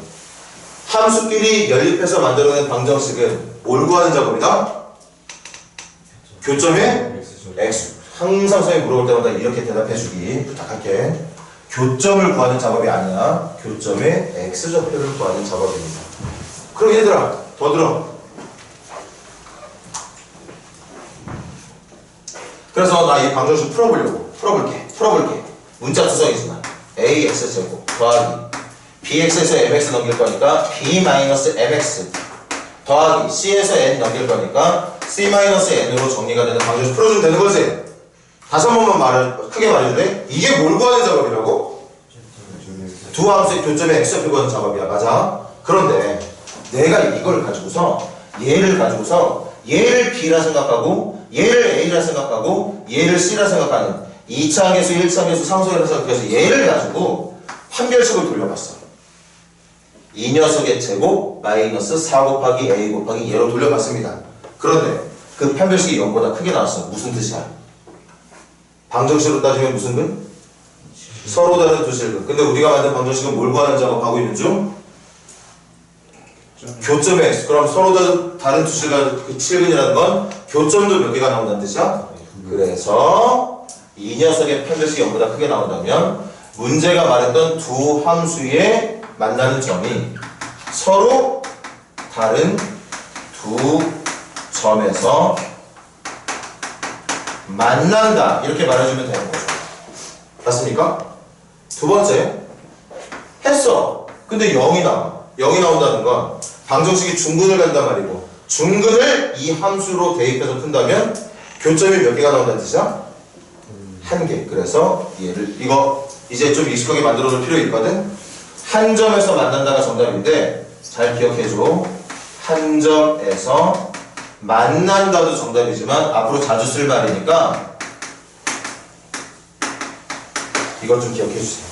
함수끼리 연립해서 만들어낸 방정식은 뭘 구하는 작업이다? 교점의 x. 항상 선생님이 물어볼 때마다 이렇게 대답해주기 부탁할게. 교점을 구하는 작업이 아니라 교점의 x좌표를 구하는 작업입니다. 그럼 얘들아 더 들어. 그래서 나 이 방정식 풀어볼게. 문자 투성이지만 ax제곱 더하기 bx에서 mx 넘길 거니까 b-mx 더하기 c에서 n 넘길 거니까 c-n으로 정리가 되는 방정식 풀어주면 되는 거지. 다시 한 번만 크게 말해줄래? 이게 뭘 구하는 작업이라고? 두 함수의 교점의 x좌표 구하는 작업이야. 맞아? 그런데 내가 이걸 가지고서 얘를 b라 생각하고 얘를 a라 생각하고 얘를 c라 생각하는 2차 계수, 1차 계수, 상수계라 생각해서 얘를 가지고 판별식을 돌려봤어. 이 녀석의 제곱 마이너스 4 곱하기 a 곱하기 얘로 돌려봤습니다. 그런데 그 판별식이 0보다 크게 나왔어. 무슨 뜻이야? 방정식으로 따지면 무슨 근? 서로 다른 두 실근. 근데 우리가 만든 방정식은 뭘 구하는 작업하고 있는 중? 교점의 x. 그럼 서로 다른 두 실근이라는 건 교점도 몇 개가 나온다는 뜻이야? 그래서 이 녀석의 판별식이 0보다 크게 나온다면 문제가 말했던 두 함수의 만나는 점이 서로 다른 두 점에서 만난다 이렇게 말해주면 되는 거죠. 맞습니까? 두 번째 했어. 근데 0이 나와. 0이 나온다는 건 방정식이 중근을 간단 말이고 중근을 이 함수로 대입해서 푼다면 교점이 몇 개가 나온다는 뜻이야? 한 개. 그래서 얘를 이거 이제 좀 익숙하게 만들어 놓을 필요 있거든. 한 점에서 만난다가 정답인데 잘 기억해줘. 한 점에서 만난다도 정답이지만 앞으로 자주 쓸 말이니까 이걸 좀 기억해 주세요.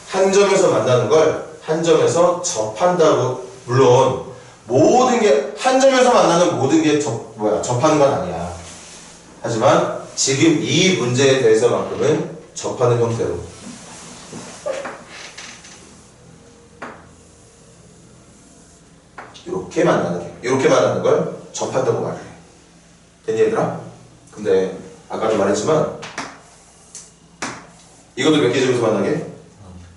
한 점에서 만나는 걸 한 점에서 접한다고. 물론 모든 게 한 점에서 만나는 모든 게 접하는 건 아니야. 하지만 지금 이 문제에 대해서만큼은 접하는 형태로 이렇게 만나는 걸 접한다고 말을 해. 됐니 얘들아? 근데 아까도 말했지만 이것도 몇 개 점에서 만나게?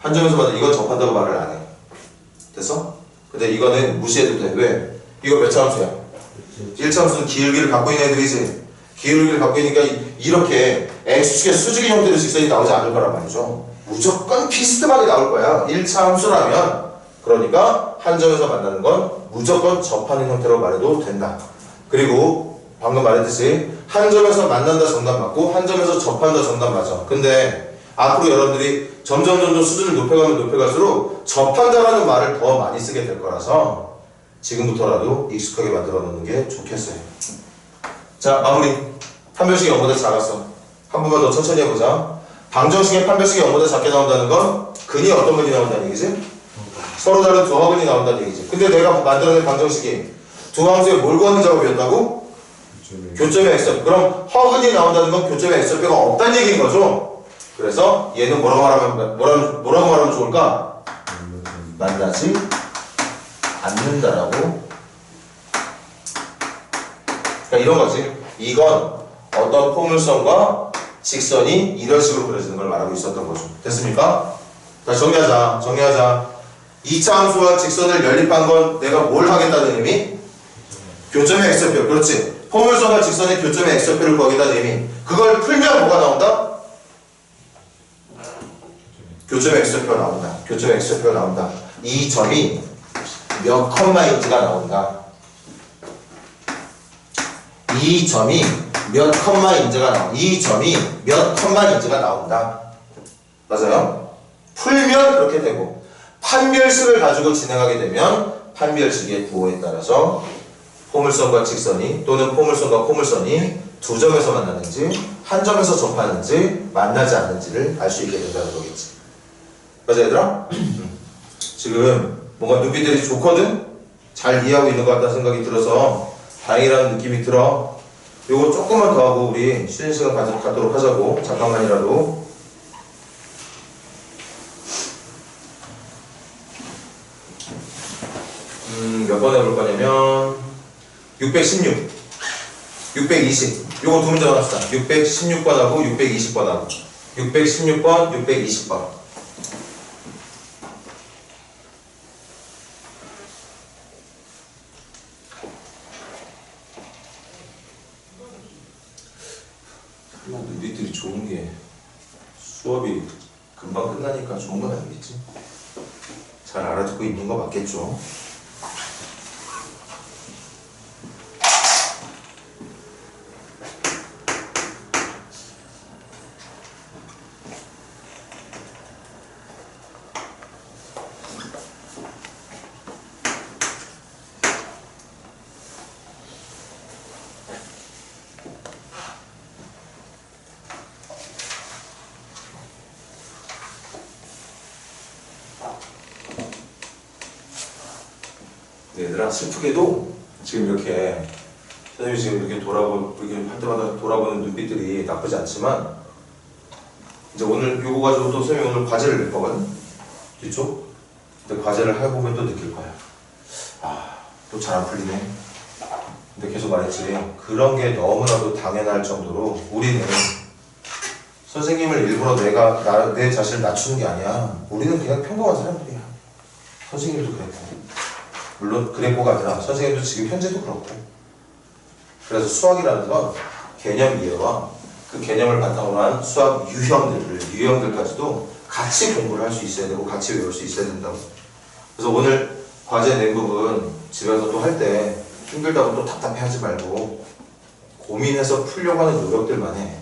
한 점에서 만나. 이건 접한다고 말을 안 해. 됐어? 근데 이거는 무시해도 돼. 왜? 이거 몇 차 함수야? 1차 함수는 기울기를 갖고 있는 애들이지. 기울기를 갖고 있으니까 이렇게 x축의 수직인 형태로 직선이 나오지 않을 거란 말이죠. 무조건 비스듬하게 나올 거야. 1차 함수라면. 그러니까 한 점에서 만나는 건 무조건 접하는 형태로 말해도 된다. 그리고 방금 말했듯이 한 점에서 만난다 정답 맞고 한 점에서 접한다 정답 맞아. 근데 앞으로 여러분들이 점점 수준을 높여갈수록 접한다라는 말을 더 많이 쓰게 될 거라서 지금부터라도 익숙하게 만들어 놓는 게 좋겠어요. 자, 마무리. 판별식이 0보다 작았어. 한 번만 더 천천히 해보자. 방정식의 판별식이 0보다 작게 나온다는 건 근이 어떤 근이 나온다는 얘기지? 서로 다른 두 화근이 나온다는 얘기지. 근데 내가 만들어낸 방정식이 두 함수에 뭘 구하는 작업이었다고? 교점의 x좌표. 그럼 허근이 나온다는 건 교점의 x좌표가 없다는 얘기인 거죠. 그래서 얘는 뭐라고 말하면 좋을까? 만나지 않는다라고. 그러니까 이런 거지. 이건 어떤 포물선과 직선이 이런 식으로 그려지는 걸 말하고 있었던 거죠. 됐습니까? 자, 정리하자. 2차 함수와 직선을 연립한 건 내가 뭘 하겠다는 의미? 교점의 x좌표. 그렇지. 포물선과 직선의 교점의 x좌표를 구하겠다는 의미. 그걸 풀면 뭐가 나온다? 교점의 x좌표가 나온다. 교점의 x좌표가 나온다. 이 점이 몇 컴마인지가 나온다. 이 점이 몇 컴마인지가 나온다. 맞아요? 풀면 그렇게 되고 판별식을 가지고 진행하게 되면 판별식의 부호에 따라서 포물선과 직선이 또는 포물선과 포물선이 두 점에서 만나는지 한 점에서 접하는지 만나지 않는지를 알 수 있게 된다는 거겠지. 맞아 얘들아? 지금 뭔가 눈빛들이 좋거든? 잘 이해하고 있는 것 같다는 생각이 들어서 다행이라는 느낌이 들어. 요거 조금만 더 하고 우리 쉬는 시간 갖도록 하자고. 잠깐만이라도. 몇 번 해볼 거냐면 616, 620 요거 두 문제만 합시다. 616번하고 620번하고 616번, 620번. 너희들이 좋은 게 수업이 금방 끝나니까 좋은 건 아니겠지? 잘 알아듣고 있는 거 맞겠죠? 얘들아, 슬프게도 지금 이렇게 선생님이 지금 이렇게 이렇게 할 때마다 돌아보는 눈빛들이 나쁘지 않지만 이제 오늘 요거 가지고 또 선생님이 오늘 과제를 낼 거거든? 뒤쪽? 근데 과제를 해보면 또 느낄 거야. 아, 또 잘 안 풀리네. 근데 계속 말했지. 그런 게 너무나도 당연할 정도로 우리는 선생님을 일부러 내 자신을 낮추는 게 아니야. 우리는 그냥 평범한 사람들이야. 선생님도 그랬고. 물론 그랬고가 아니라 선생님도 지금 현재도 그렇고. 그래서 수학이라는 건 개념 이해와 그 개념을 바탕으로 한 수학 유형들까지도 같이 공부를 할 수 있어야 되고 같이 외울 수 있어야 된다고. 그래서 오늘 과제 낸 부분 집에서 또 할 때 힘들다고 또 답답해하지 말고 고민해서 풀려고 하는 노력들만 해.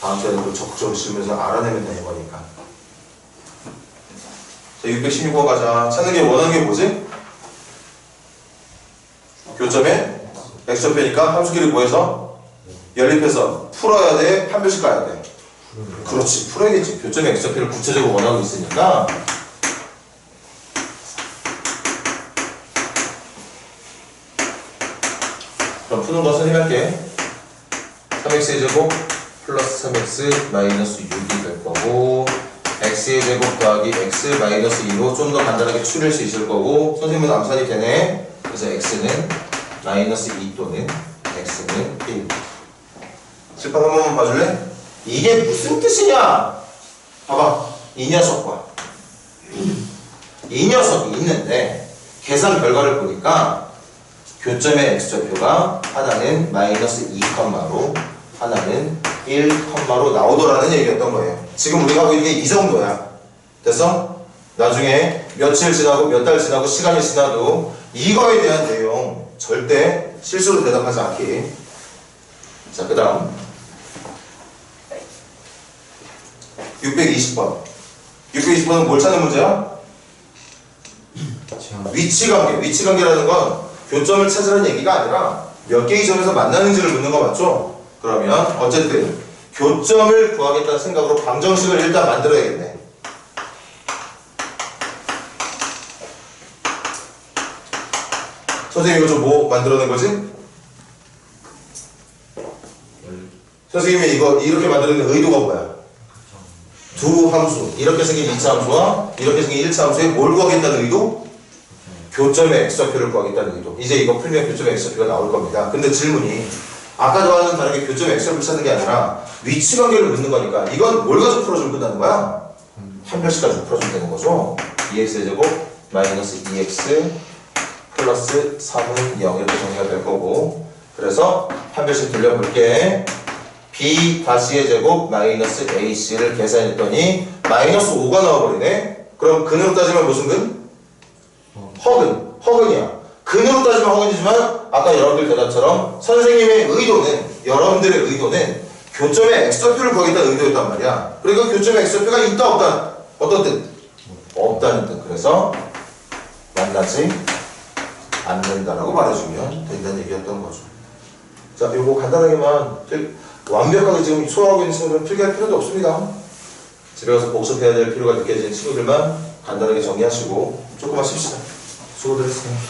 다음 주에는 또 적극적으로 질문해서 알아내면 되는 거니까. 자, 616번 가자. 찾는 게 원하는 게 뭐지? 교점에 x좌표니까 함수끼리 뭐해서? 연립해서 풀어야 돼? 판별식 가야 돼? 그렇지, 풀어야겠지. 교점에 x좌표를 구체적으로 원하고 있으니까. 그럼 푸는 거 선생님 할게. 3x의 제곱 플러스 3x 마이너스 6이 될 거고, x의 제곱 더하기 x 마이너스 2로 좀 더 간단하게 추릴 수 있을 거고, 선생님은 암산이 되네. 그래서 x는 마이너스 2 또는 x는 1. 칠판 한 번만 봐줄래? 이게 무슨 뜻이냐? 봐봐. 이 녀석과 이 녀석이 있는데 계산 결과를 보니까 교점의 x좌표가 하나는 마이너스 2컴마로 하나는 1컴마로 나오더라는 얘기였던 거예요. 지금 우리가 하고 있는 게 이 정도야. 됐어? 나중에 며칠 지나고 몇 달 지나고 시간이 지나도 이거에 대한 내용 절대 실수로 대답하지 않기. 자, 그 다음 620번 620번은 뭘 찾는 문제야? 위치관계. 위치관계라는 건 교점을 찾으라는 얘기가 아니라 몇 개의 점에서 만나는지를 묻는 거 맞죠? 그러면 어쨌든 교점을 구하겠다는 생각으로 방정식을 일단 만들어야겠네. 선생님 이거 좀 뭐 만들어낸 거지? 선생님이 이거 이렇게 만들어낸 의도가 뭐야? 두 함수, 이렇게 생긴 2차 함수와 이렇게 생긴 1차 함수에 뭘 구하겠다는 의도? 교점의 x좌표를 구하겠다는 의도. 이제 이거 풀면 교점의 x좌표가 나올 겁니다. 근데 질문이 아까와는 다르게 교점의 x좌표를 찾는 게 아니라 위치관계를 묻는 거니까 이건 뭘 가지고 풀어주면 끝나는 거야? 판별식 가지고 풀어주면 되는 거죠. 2x의 제곱 마이너스 2x 플러스 3은 0 이렇게 정리가 될 거고, 그래서 판별식 돌려볼게. b 다시의 제곱 마이너스 ac를 계산했더니 마이너스 5가 나와버리네. 그럼 근으로 따지면 무슨 근? 허근이야. 근으로 따지면 허근이지만 아까 여러분들 대답처럼 선생님의 의도는, 여러분들의 의도는 교점의 x좌표를 구하겠다는 의도였단 말이야. 그러니까 교점의 x좌표가 있다 없다. 어떤 뜻? 없다는 뜻. 그래서 만나지 않는다라고 말해주면 된다는 얘기였던 거죠. 자, 요거 간단하게만 완벽하게 지금 소화하고 있는 친구들은 필기할 필요도 없습니다. 집에 가서 복습해야 될 필요가 느껴지는 친구들만 간단하게 정리하시고 조금만 쉽시다. 수고들 했습니다.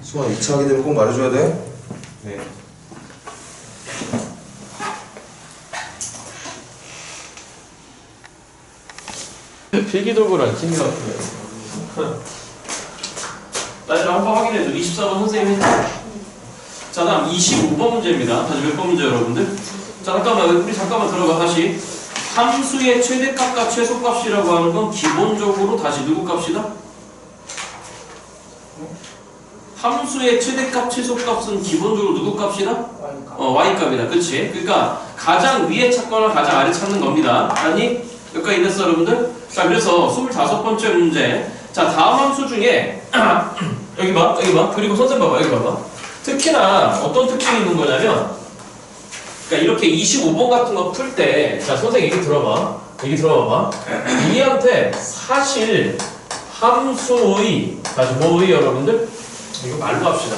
수아 2차 하게 되면 꼭 말해줘야 돼. 네. 필기도구를 안 챙긴 것 같은데. 나중에 한번 확인해줘. 24번 선생님이. 자, 다음 25번 문제입니다. 다시 몇 번 문제 여러분들? 자, 잠깐만, 우리 잠깐만 들어가. 다시. 함수의 최대값과 최소값이라고 하는 건 기본적으로 다시 누구 값이다? 함수의 최대값, 최소값은 기본적으로 누구 값이다? y값이다. 그치? 그러니까 가장 위에 찾거나 가장 아래 찾는 겁니다. 아니? 여기까지 됐어 여러분들? 자, 그래서 25번째 문제. 자, 다음 함수 중에 여기 봐. 그리고 선생님 봐봐. 여기 봐봐. 특히나 어떤 특징이 있는 거냐면, 그러니까 이렇게 25번 같은 거 풀 때, 자, 선생님 얘기 들어봐. 우리한테 사실 함수의, 다시 뭐의 여러분들? 이거 말로 합시다.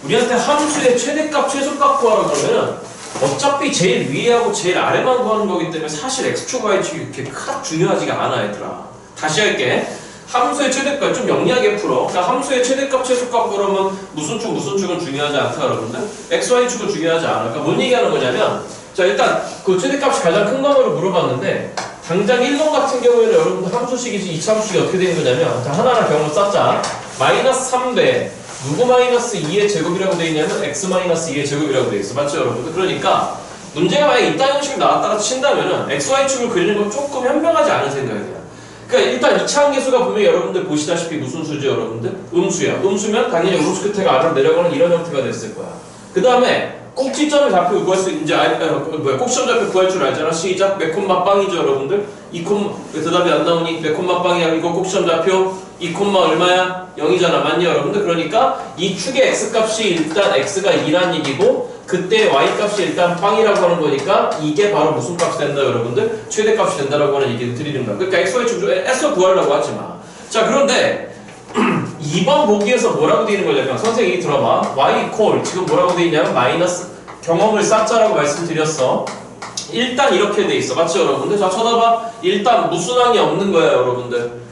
우리한테 함수의 최대값, 최소값 구하라 그러면은 어차피 제일 위에하고 제일 아래만 구하는 거기 때문에 사실 x축, y축이 이렇게 크게 중요하지가 않아, 얘들아. 다시 할게. 함수의 최대값 좀 영리하게 풀어. 자, 함수의 최대값, 최소값 그러면 무슨 축은 중요하지 않다, 여러분들. x, y축은 중요하지 않아. 그러니까 뭔 얘기하는 거냐면, 자, 일단 그 최대값이 가장 큰 거로 물어봤는데, 당장 1번 같은 경우에는 여러분들 함수식이지 2차 함수식이 어떻게 되는 거냐면, 자, 하나하나 경우 쌓자. 마이너스 3대 누구 마이너스 2의 제곱이라고 되어 있냐면 x 마이너스 2의 제곱이라고 되어 있어. 맞죠 여러분들? 그러니까 문제가 만약에 이딴 형식으로 나왔다가 친다면은 xy축을 그리는 건 조금 현명하지 않은 생각이야. 그러니까 일단 이차함계수가 분명히 여러분들 보시다시피 무슨 수죠 여러분들? 음수야. 음수면 당연히 음수 끝에가 아래로 내려가는 이런 형태가 됐을 거야. 그 다음에 꼭지점을 좌표 구할 수 이제 꼭지점 좌표 구할 줄 알잖아. 시작. 몇 콤마 빵이죠 여러분들? 2 콤마 대답이 안 나오니 몇 콤마 빵이야. 이거 꼭지점 좌표 2 콤마 얼마야? 0이잖아. 맞냐 여러분들? 그러니까 이 축의 x값이 일단 x가 2란 얘기고 그때 y값이 일단 빵이라고 하는 거니까 이게 바로 무슨 값이 된다 여러분들? 최대값이 된다라고 하는 얘기를 드리는 거야. 그러니까 xy축 중에 s 구하려고 하지 마. 자 그런데 2번 보기에서 뭐라고 되어 있는 거냐면 선생님이 들어봐. y 콜 지금 뭐라고 되어 있냐면 마이너스 경험을 쌓자라고 말씀드렸어. 일단 이렇게 돼 있어. 맞죠 여러분들? 자 쳐다봐. 일단 무순항이 없는 거야 여러분들.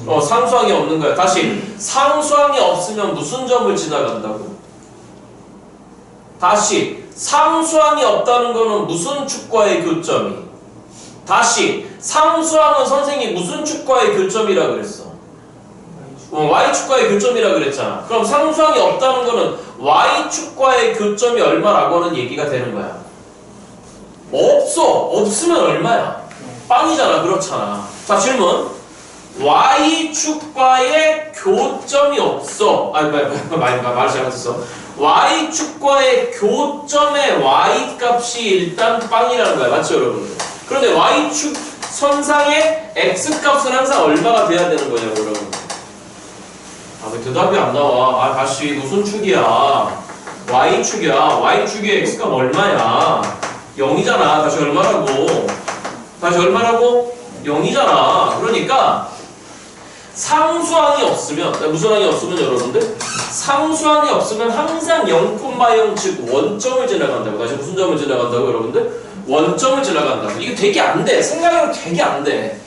상수항이 없는 거야. 다시 상수항이 없으면 무슨 점을 지나간다고? 다시 상수항이 없다는 거는 무슨 축과의 교점이? 다시 상수항은 선생님이 무슨 축과의 교점이라 그랬어? y축과의 교점이라 그랬잖아. 그럼 상수항이 없다는 거는 y축과의 교점이 얼마라고 하는 얘기가 되는 거야. 없어. 없으면 얼마야? 빵이잖아. 그렇잖아. 자 질문. y축과의 교점이 없어. 말을 잘못했어. y축과의 교점의 y값이 일단 빵이라는 거야. 맞죠 여러분? 그런데 y축 선상의 x값은 항상 얼마가 돼야 되는 거냐고 여러분. 왜 대답이 안 나와? 다시 무슨 축이야? y축이야. y축의 x값 얼마야? 0이잖아. 다시 얼마라고? 다시 얼마라고? 0이잖아. 그러니까 상수항이 없으면 무슨 항이 없으면 여러분들? 상수항이 없으면 항상 0,0 즉 원점을 지나간다고. 다시 무슨 점을 지나간다고 여러분들? 원점을 지나간다고. 이게 되게 안 돼. 생각으로 되게 안 돼.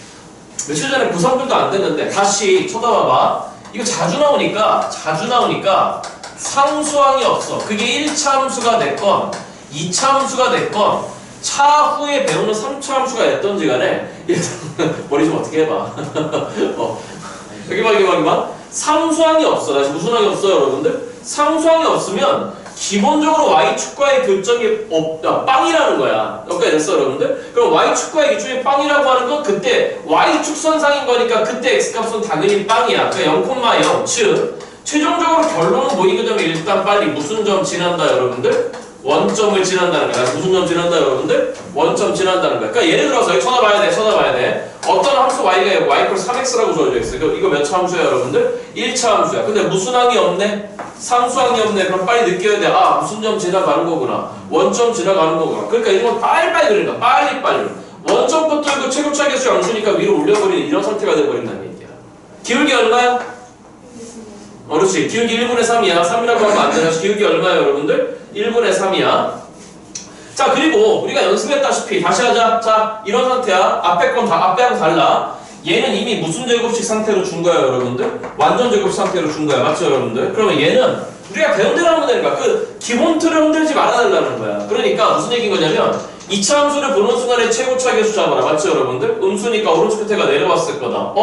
며칠 전에 구성들도 안 됐는데 다시 쳐다봐봐. 이거 자주 나오니까 상수항이 없어. 그게 1차 함수가 됐건 2차 함수가 됐건 차후에 배우는 3차 함수가 됐던지 간에 머리 좀 어떻게 해봐. 여기 봐. 상수항이 없어. 다시 무슨 항이 없어요 여러분들? 상수항이 없으면 기본적으로 y축과의 교점이 없다. 빵이라는 거야. 여기까지 됐어 여러분들? 그럼 y축과의 교점이 빵이라고 하는 건 그때 y축선상인 거니까 그때 x값은 당연히 빵이야. 그러니까 0,0 즉 최종적으로 결론은 뭐이거든요. 일단 빨리 무슨 점 지난다 여러분들? 원점을 지난다는 거야. 무슨 점 지난다 여러분들? 원점 지난다는 거야. 그러니까 예를 들어서 여기 쳐다봐야 돼. 어떤 함수 y가 y 3x라고 주어져 있어. 이거 몇 차 함수야 여러분들? 1차 함수야. 근데 무슨 항이 없네? 상수항이 없네. 그럼 빨리 느껴야 돼. 무슨 점 지나가는 거구나. 원점 지나가는 거구나. 그러니까 이런 건 빨리빨리 그러니까 빨리. 원점부터 이거 최고차 계수 양수니까 위로 올려버리는 이런 상태가 돼버린다는 얘기야. 기울기 얼마야? 그렇지. 기울기 1분의 3이야. 3이라고 하면 안 되나? 기울기 얼마야 여러분들? 1분의 3이야. 자 그리고 우리가 연습했다시피 다시 하자. 자 이런 상태야. 앞에하고 달라. 얘는 이미 무슨 제곱식 상태로 준 거야 여러분들? 완전 제곱식 상태로 준 거야. 맞죠 여러분들? 그러면 얘는 우리가 배운 대로 하면 되니까 그 기본 틀을 흔들지 말아달라는 거야. 그러니까 무슨 얘기인 거냐면 2차 함수를 보는 순간에 최고차 계수 잡아라. 맞죠 여러분들? 음수니까 오른쪽 끝에가 내려왔을 거다.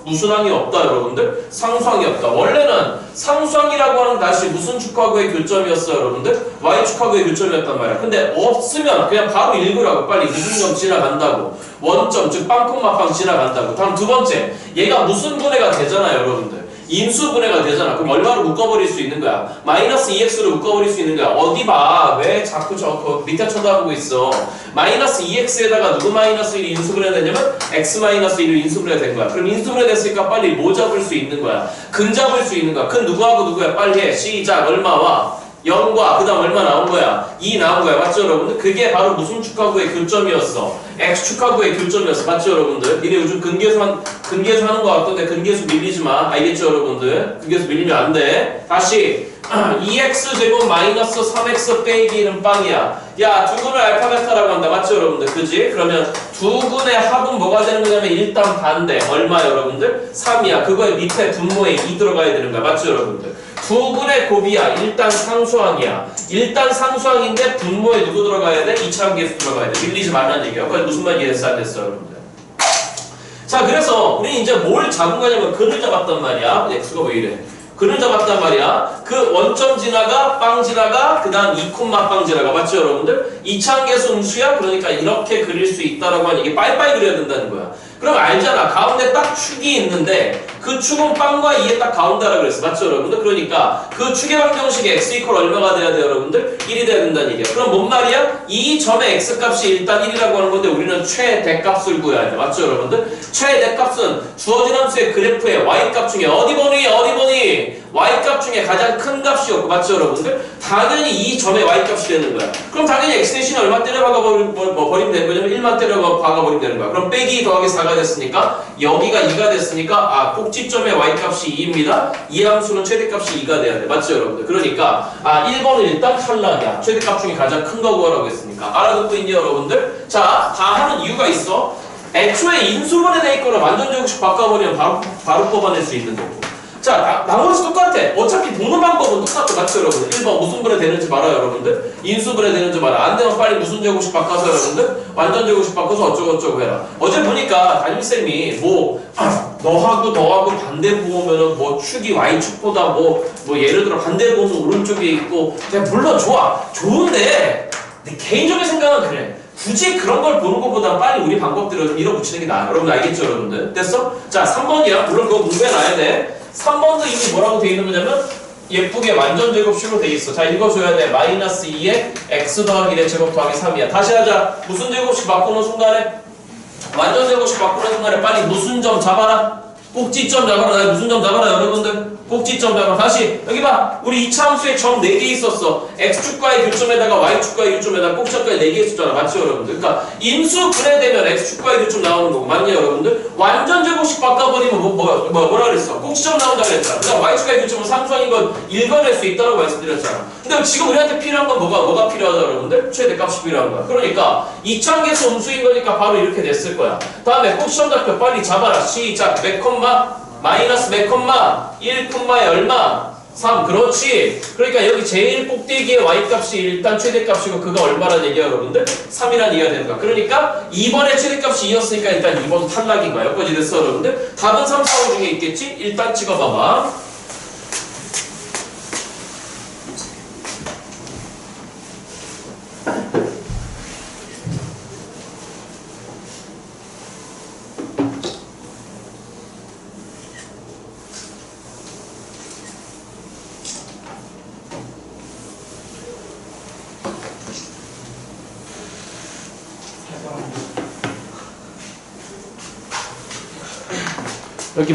무슨 항이 없다 여러분들? 상수항이 없다. 원래는 상수항이라고 하는 다시 무슨 축하구의 교점이었어 여러분들? y축하구의 교점이었단 말이야. 근데 없으면 그냥 바로 읽으라고. 빨리 무슨 점 지나간다고. 원점 즉 빵 지나간다고. 다음 두 번째 얘가 무슨 분해가 되잖아요 여러분들? 인수분해가 되잖아. 그럼 얼마로 묶어버릴 수 있는 거야? 마이너스 2x로 묶어버릴 수 있는 거야. 어디 봐. 왜 자꾸 저 밑에 쳐다보고 있어. 마이너스 2x에다가 누구 마이너스 1이 인수분해 되냐면 x 마이너스 1이 인수분해 된 거야. 그럼 인수분해 됐으니까 빨리 뭐 잡을 수 있는 거야? 근 잡을 수 있는 거야. 근 누구하고 누구야? 빨리 해. 시작. 얼마와? 0과 그 다음 얼마 나온 거야? 2 나온 거야. 맞죠 여러분들? 그게 바로 무슨 축하구의 교점이었어? x축하구의 교점이었어. 맞죠 여러분들? 니네 요즘 근계수 하는 거 같던데 근계수 밀리지 마. 알겠죠 여러분들? 근계수 밀리면 안 돼. 다시 2x제곱 마이너스 3x 빼기 1은 빵이야. 야 두근을 알파베타라고 한다. 맞죠 여러분들? 그지? 그러면 두근의 합은 뭐가 되는 거냐면 일단 반대. 얼마 여러분들? 3이야. 그거에 밑에 분모에 2 들어가야 되는 거야. 맞죠 여러분들? 두근의 곱이야. 일단 상수항이야. 일단 상수항인데 분모에 누구 들어가야 돼? 2차 함계수 들어가야 돼. 밀리지 말라는 얘기야. 그러니까 무슨 말 이해했어? 안 됐어 여러분들? 자 그래서 우리 이제 뭘 잡은 거냐면 근을 잡았단 말이야. x가 왜 이래? 근을 잡았단 말이야. 그 원점 지나가 빵 지나가 그 다음 2콤마 빵 지나가. 맞죠 여러분들? 이차항계수 음수야. 그러니까 이렇게 그릴 수 있다라고 하니 이게 빠이빠이 그려야 된다는 거야. 그럼 알잖아. 가운데 딱 축이 있는데 그 축은 빵과 2의 딱 가운데라 그랬어. 맞죠 여러분들? 그러니까 그 축의 방정식이 x 이퀄 얼마가 돼야 돼요 여러분들? 1이 돼야 된다는 얘기야. 그럼 뭔 말이야? 이 점의 x값이 일단 1이라고 하는 건데 우리는 최대값을 구해야 돼. 맞죠 여러분들? 최대값은 주어진 함수의 그래프의 y값 중에 어디 보니? y값 중에 가장 큰 값이었고. 맞죠 여러분들? 당연히 이 점의 y값이 되는 거야. 그럼 당연히 x 대신에 얼마 때려 박아버리면 되는 거냐면 1만 때려 박아버리면 되는 거야. 그럼 빼기 더하기 4가 됐으니까 여기가 2가 됐으니까 꼭지점의 y값이 2입니다. 이 함수는 최대값이 2가 돼야 돼. 맞죠 여러분들? 그러니까 1번은 일단 탈락이야. 최대값 중에 가장 큰 거 구하라고 했으니까. 알아듣고 있니 여러분들? 자, 다 하는 이유가 있어. 애초에 인수분해 돼 있거나 완전 제곱식 바꿔버리면 바로 뽑아낼 수 있는 거고. 자, 나머지 똑같아. 어차피 보는 방법은 똑같아. 맞죠 여러분들? 1번 무슨 분해 되는지 말아요 여러분들. 인수분해 되는지 말아. 안 되면 빨리 무슨 제곱식 바꿔서 여러분들 완전 제곱식 바꿔서 어쩌고저쩌고 해라. 어제 보니까 담임쌤이 너하고 반대 보면은 축이 y축보다 예를 들어 반대 보면 오른쪽에 있고 물론 좋은데 내 개인적인 생각은 그래. 굳이 그런 걸 보는 것보다 빨리 우리 방법대로 좀 밀어붙이는 게 나아. 여러분 알겠죠 여러분들? 됐어? 자 3번이야. 물론 그거 공부해놔야 돼. 3번도 이미 뭐라고 돼 있는 거냐면 예쁘게 완전 제곱식으로 돼 있어. 자 읽어줘야 돼. 마이너스 2에 x 더하기 1의 제곱 더하기 3이야. 다시 하자. 무슨 제곱식 바꾸는 순간에 완전 제곱식 바꾸는 순간에 빨리 무슨 점 잡아라. 꼭지점 잡아라. 무슨 점 잡아라 여러분들. 꼭지점 잡아라. 다시 여기 봐. 우리 2차 함수에 점 4개 있었어. x축과의 교점에다가 y축과의 교점에다가 꼭지점까지 4개 있었잖아. 맞죠 여러분들? 그러니까 인수 분해되면 x축과의 교점 나오는 거고. 맞냐 여러분들? 완전 제곱식 바꿔버리면 뭐라 그랬어? 꼭지점 나온다 그랬잖아. 그다음 y축과의 교점은 상수항인 건 읽어낼 수 있다고 말씀드렸잖아. 근데 지금 우리한테 필요한 건 뭐가 필요하다 여러분들? 최대값이 필요한 거야. 그러니까 이차항계수 음수인 거니까 바로 이렇게 됐을 거야. 다음에 꼭지점 좌표 빨리 잡아라. 시작. 몇 콤마? 마이너스 몇 콤마? 1 콤마에 얼마? 3. 그렇지. 그러니까 여기 제일 꼭대기의 y값이 일단 최대값이고 그거 얼마란 얘기야 여러분들? 3이란 얘기가 되는 거야. 그러니까 2번의 최대값이 2였으니까 일단 2번 탈락인 거야. 여기까지 됐어 여러분들? 답은 3, 4, 5 중에 있겠지? 일단 찍어봐봐. 여기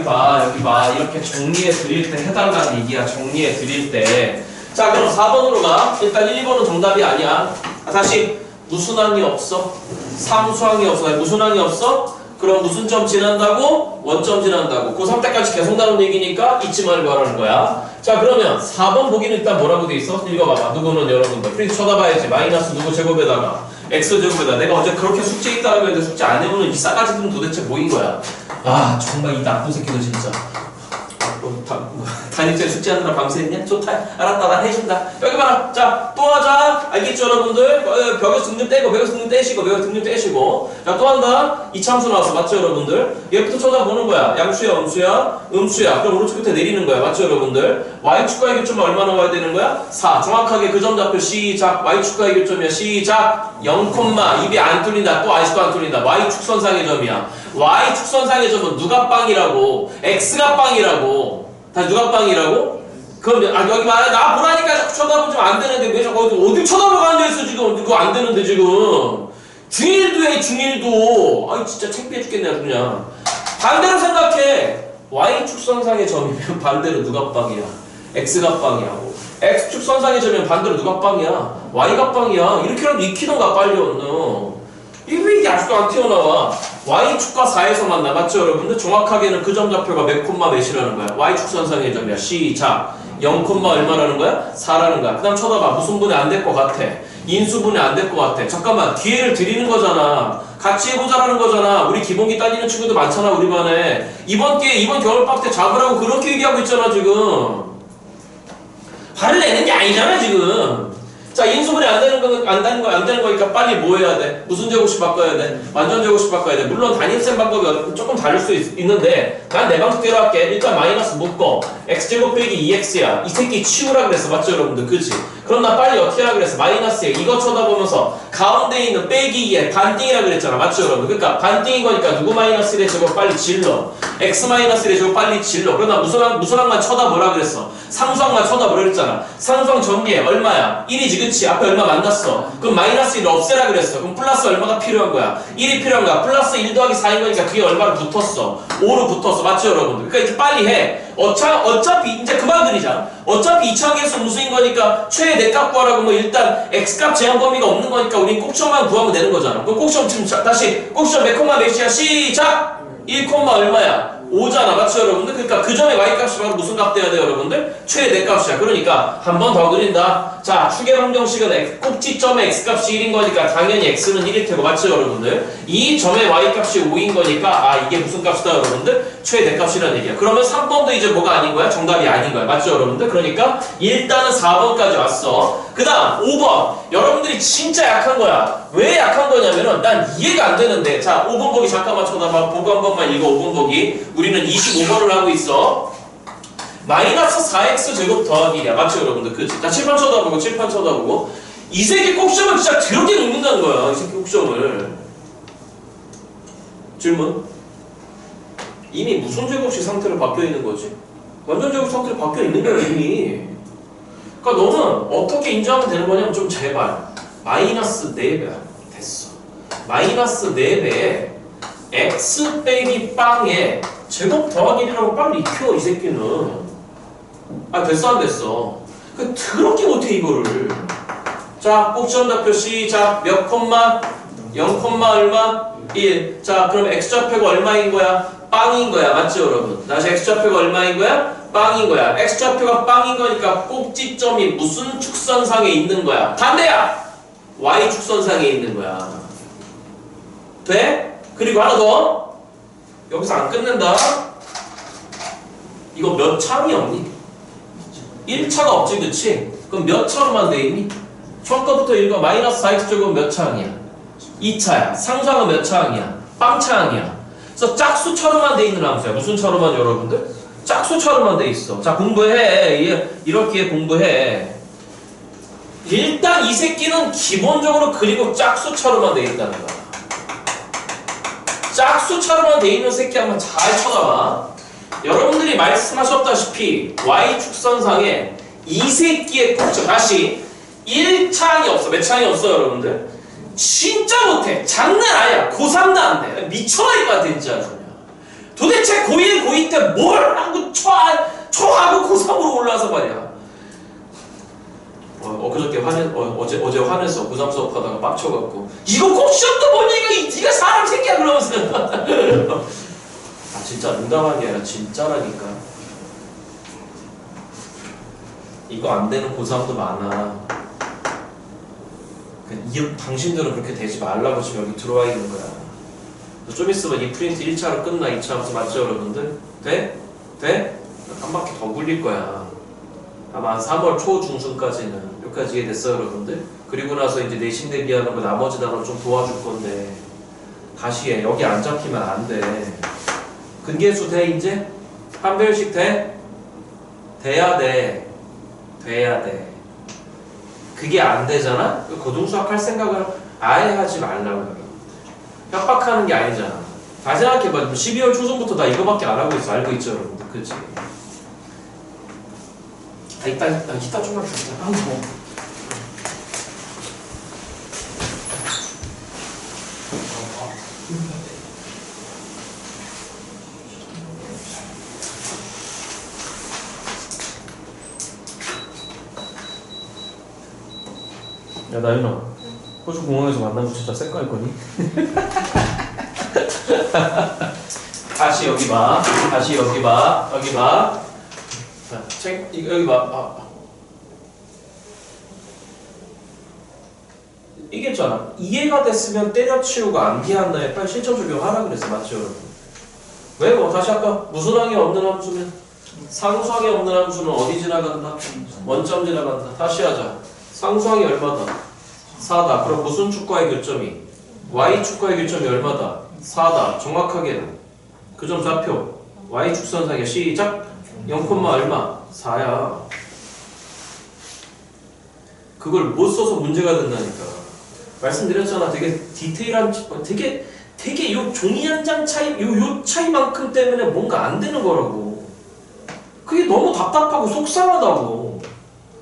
봐. 이렇게 정리해 드릴 때 해달라는 얘기야. 정리해 드릴 때. 자, 그럼 4번으로 가. 일단 1, 2번은 정답이 아니야. 다시 무슨 항이 없어? 삼수항이 없어. 무슨 항이 없어? 그럼 무슨 점 지난다고? 원점 지난다고. 고3 때까지 계속 나온 얘기니까 잊지 말고 하라는 거야. 자, 그러면 4번 보기는 일단 뭐라고 돼 있어? 읽어봐봐. 누구는 여러분들. 프린트 쳐다봐야지. 마이너스 누구 제곱에다가 x제곱에다가. 내가 어제 그렇게 숙제 있다고 했는데 숙제 안 해보는 이 싸가지들은 도대체 뭐인 거야? 정말 이 나쁜 새끼들 진짜. 담임쌤 숙제하느라 밤새했냐? 좋다. 알았다. 난 해준다. 여기 봐라. 자, 또 하자. 알겠죠 여러분들? 벽에서 등좀 떼고 벽에서 등좀 떼시고 벽에서 등좀 떼시고. 자, 또 한다. 이차함수 나왔어. 맞죠 여러분들? 얘부터 쳐다보는 거야. 양수야 음수야. 그럼 오른쪽 끝에 내리는 거야. 맞죠 여러분들? y축과의 교점은 얼마 나와야 되는 거야? 4. 정확하게 그 점 좌표 시작. y축과의 교점이야. 시작. 0, 입이 안 뚫린다. 또 아직도 안 뚫린다. y축선상의 점이야. y축선상의 점은 누가 빵이라고? x가 빵이라고. 다 누가 빵이라고? 그럼 여기 말해. 나 보라니까 자꾸 쳐다보면 안 되는데 왜 자꾸 어디 쳐다보고 앉아있어 지금. 그거 안 되는데 지금. 중1도 해 중1도. 진짜 창피해 죽겠네 아주 그냥. 반대로 생각해. y축선상의 점이면 반대로 누가 빵이야? x가 빵이라고. x축선상의 점이면 반대로 누가 빵이야? y가 빵이야. 이렇게라도 익히던가 빨리 얻는. 이게 아직도 안 튀어나와. y축과 4에서 만나. 맞죠 여러분들? 정확하게는 그 점 좌표가 몇 콤마 몇이라는 거야? y축선상의 점이야. 시작. 0 콤마 얼마라는 거야? 4라는 거야. 그 다음 쳐다봐. 무슨 분해 안 될 것 같아? 인수분해 안 될 것 같아. 잠깐만. 기회를 드리는 거잖아. 같이 해보자라는 거잖아. 우리 기본기 따지는 친구들 많잖아 우리 반에. 이번 겨울방학 때 잡으라고 그렇게 얘기하고 있잖아 지금. 화를 내는 게 아니잖아 지금. 자, 인수분해 안 되는 거니까 빨리 뭐 해야 돼? 무슨 제곱식 바꿔야 돼? 완전 제곱식 바꿔야 돼. 물론 단임셈 방법이 조금 다를 수 있는데 난 내 방식대로 할게. 일단 마이너스 묶어. x제곱 빼기 2x야. 이 새끼 치우라 그랬어. 맞죠, 여러분들? 그치? 그럼 나 빨리 어떻게 하라 그랬어? 마이너스에 이거 쳐다보면서 가운데 있는 빼기 2에 반띵이라 그랬잖아. 맞죠, 여러분? 그러니까 반띵인 거니까 누구 마이너스래 제곱 빨리 질러. x 마이너스래 제곱 빨리 질러. 그럼 나 무수항만 쳐다보라 그랬어. 상수항만 쳐다보라 그랬잖아. 상수항 전개 얼마야? 1이지, 그치? 앞에 얼마 만났어. 그럼 마이너스 1을 없애라 그랬어. 그럼 플러스 얼마가 필요한 거야? 1이 필요한 거야. 플러스 1 더하기 4인 거니까 그게 얼마로 붙었어? 5로 붙었어. 맞죠, 여러분들? 그러니까 이제 빨리 해. 어차피 이제 그만 그리자. 어차피 이차계수 무수인 거니까 최대 값 구하라고 뭐 일단 x값 제한 범위가 없는 거니까 우린 꼭지점만 구하면 되는 거잖아. 그럼 꼭지점 지금 다시 꼭지점 몇 콤마 몇이야? 시작! 1 콤마 얼마야? 5잖아. 맞죠, 여러분들? 그러니까 그 점의 y값이 바로 무슨 값 돼야 돼요, 여러분들? 최대 값이야. 그러니까 한 번 더 그린다. 자, 추계 방정식은 꼭지점의 x값이 1인 거니까 당연히 x는 1일 테고. 맞죠, 여러분들? 이 점의 y값이 5인 거니까 아, 이게 무슨 값이다, 여러분들? 최대 값이라는 얘기야. 그러면 3번도 이제 뭐가 아닌 거야? 정답이 아닌 거야. 맞죠, 여러분들? 그러니까 일단은 4번까지 왔어. 그 다음 5번. 여러분들이 진짜 약한 거야. 왜 약한 거냐면은 난 이해가 안 되는데. 자, 5번 보기 잠깐만 쳐다봐. 보고 한 번만 읽어. 5번 보기. 우리는 25번을 하고 있어. 마이너스 4x 제곱 더하기 1이야. 맞죠, 여러분들? 그치? 자, 칠판 쳐다보고, 칠판 쳐다보고. 이 새끼 꼭지점을 진짜 더럽게 놓는다는 거야. 이 새끼 꼭지점을. 질문? 이미 무슨 제곱식 상태로 바뀌어 있는 거지? 완전 제곱 상태로 바뀌어 있는 거야, 이미. 그러니까 너는 어떻게 인정하면 되는 거냐면 좀 제발. 마이너스 4배. 됐어. 마이너스 4배에 x 빼기 빵에 제곱 더하기 1이라고 빨리 익혀, 이 새끼는. 아, 됐어, 안 됐어? 그 더럽게 못해, 이거를. 자, 꼭지점 답표 시작. 몇 콤마? 0 콤마 얼마? 1. 자, 그럼 x좌표가 얼마인 거야? 빵인 거야. 맞죠, 여러분? 다시 x좌표가 얼마인 거야? 빵인 거야. x좌표가 빵인 거니까 꼭지점이 무슨 축선상에 있는 거야? 반대야! y축선상에 있는 거야. 돼? 그리고 하나 더. 여기서 안 끝낸다. 이거 몇 차이 없니? 1차가 없지, 그치? 그럼 몇 차로만 돼 있니? 처음 거부터 읽어. 마이너스 4x제곱은 몇 차항이야? 2차야. 상수항은 몇 차항이야? 빵차항이야. 그래서 짝수차로만 돼 있는 함수야. 무슨 차로만, 여러분들? 짝수차로만 돼 있어. 자, 공부해. 이렇게 공부해. 일단 이 새끼는 기본적으로 그리고 짝수차로만 돼 있다는 거야. 짝수차로만 돼 있는 새끼 한번 잘 쳐다봐. 여러분들이 말씀하셨다시피 y축선상에 이 새끼의 꼭지점 다시 1차항이 없어. 몇 차항이 없어, 여러분들? 진짜 못해. 장난 아니야. 고3도 안 돼. 미쳐버릴 것 같아, 진짜. 도대체 고1, 고2 때 뭘 하고 초하고 고3으로 올라와서 말이야. 엊그저께 어제 화내서 고3 수업하다가 빡쳐갖고 이거 꼭지점도 못 읽어! 네가 사람 새끼야! 그러면서 아, 진짜 농담한 게 아니라 진짜라니까. 이거 안 되는 고3도 많아. 당신들은 그렇게 되지 말라고 지금 여기 들어와 있는 거야. 좀 있으면 이 프린트 1차로 끝나. 2차 함수 맞죠, 여러분들? 돼? 돼? 한 바퀴 더 굴릴 거야. 아마 한 3월 초 중순까지는. 여기까지 이해됐어요, 여러분들? 그리고 나서 이제 내신 대비하는 거 나머지 단어 좀 도와줄 건데 다시 해. 여기 안 잡히면 안 돼. 근계수 돼, 이제? 한 별씩 돼? 돼야 돼. 돼야 돼. 그게 안 되잖아? 고등수학 할 생각을 아예 하지 말라고. 협박하는 게 아니잖아. 다시 생각해봐. 12월 초순부터 나 이거밖에 안 하고 있어. 알고 있죠, 여러분들? 그치? 아, 이따 좀만 주자. 야, 나윤아. 호주 공항에서 만나면 진짜 쌩깔 거니? 다시 여기 봐. 다시 여기 봐. 여기 봐. 자, 이거 여기 봐. 이게 있잖아. 이해가 됐으면 때려치우고 암기한다에 빨리 실천 적용하라 그랬어. 맞죠, 여러분? 왜? 다시 아까 무슨 항이 없는 함수면 상수항이 없는 함수는 어디 지나간다? 원점 지나간다. 다시 하자. 상수항이 얼마다? 4다. 그럼 무슨 축과의 교점이? Y축과의 교점이 얼마다? 4다. 정확하게 그 점 좌표 Y축선상에 시작 0, 얼마? 4야. 그걸 못 써서 문제가 된다니까. 말씀드렸잖아. 되게 디테일한, 되게 요 종이 한 장 차이, 요 차이만큼 때문에 뭔가 안 되는 거라고. 그게 너무 답답하고 속상하다고.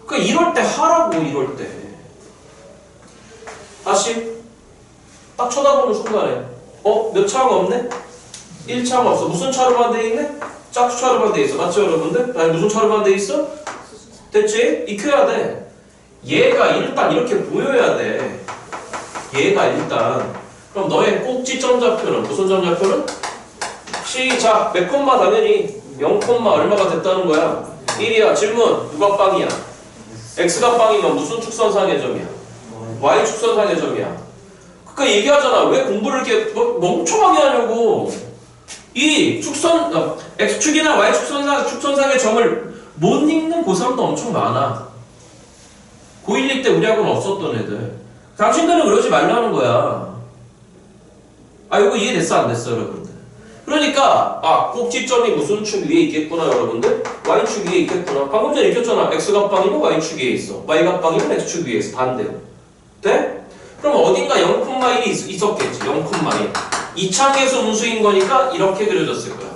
그러니까 이럴 때 하라고, 이럴 때. 다시 딱 쳐다보는 순간에 몇 차가 없네? 1차가 없어. 무슨 차로만 돼 있네? 짝수 차로만 돼 있어. 맞죠 여러분들? 아니 무슨 차로만 돼 있어? 됐지? 익혀야 돼. 얘가 일단 이렇게 보여야 돼. 얘가 일단. 그럼 너의 꼭지점 좌표는 무슨 점 좌표는? 시작. 몇 콤마 당연히 0, 얼마가 됐다는 거야? 1이야. 질문. 누가 빵이야? x가 빵이면 무슨 축선상의 점이야? y축선상의 점이야. 그러니까 얘기하잖아. 왜 공부를 이렇게 멍청하게 하냐고. 이 축선, x축이나 y축선상의 점을 못 읽는 고3도 엄청 많아. 고1, 2 때 우리하고는 없었던 애들. 당신들은 그러지 말라는 거야. 아, 이거 이해됐어? 안 됐어, 여러분들? 그러니까, 꼭지점이 무슨 축 위에 있겠구나, 여러분들? y축 위에 있겠구나. 방금 전에 읽혔잖아. x가 빵이면 y축 위에 있어. y가 빵이면 x축 위에 있어. 반대로. 돼? 그럼 어딘가 0,1이 있었겠지. 0,1. 이차계수 음수인 거니까 이렇게 그려졌을 거야.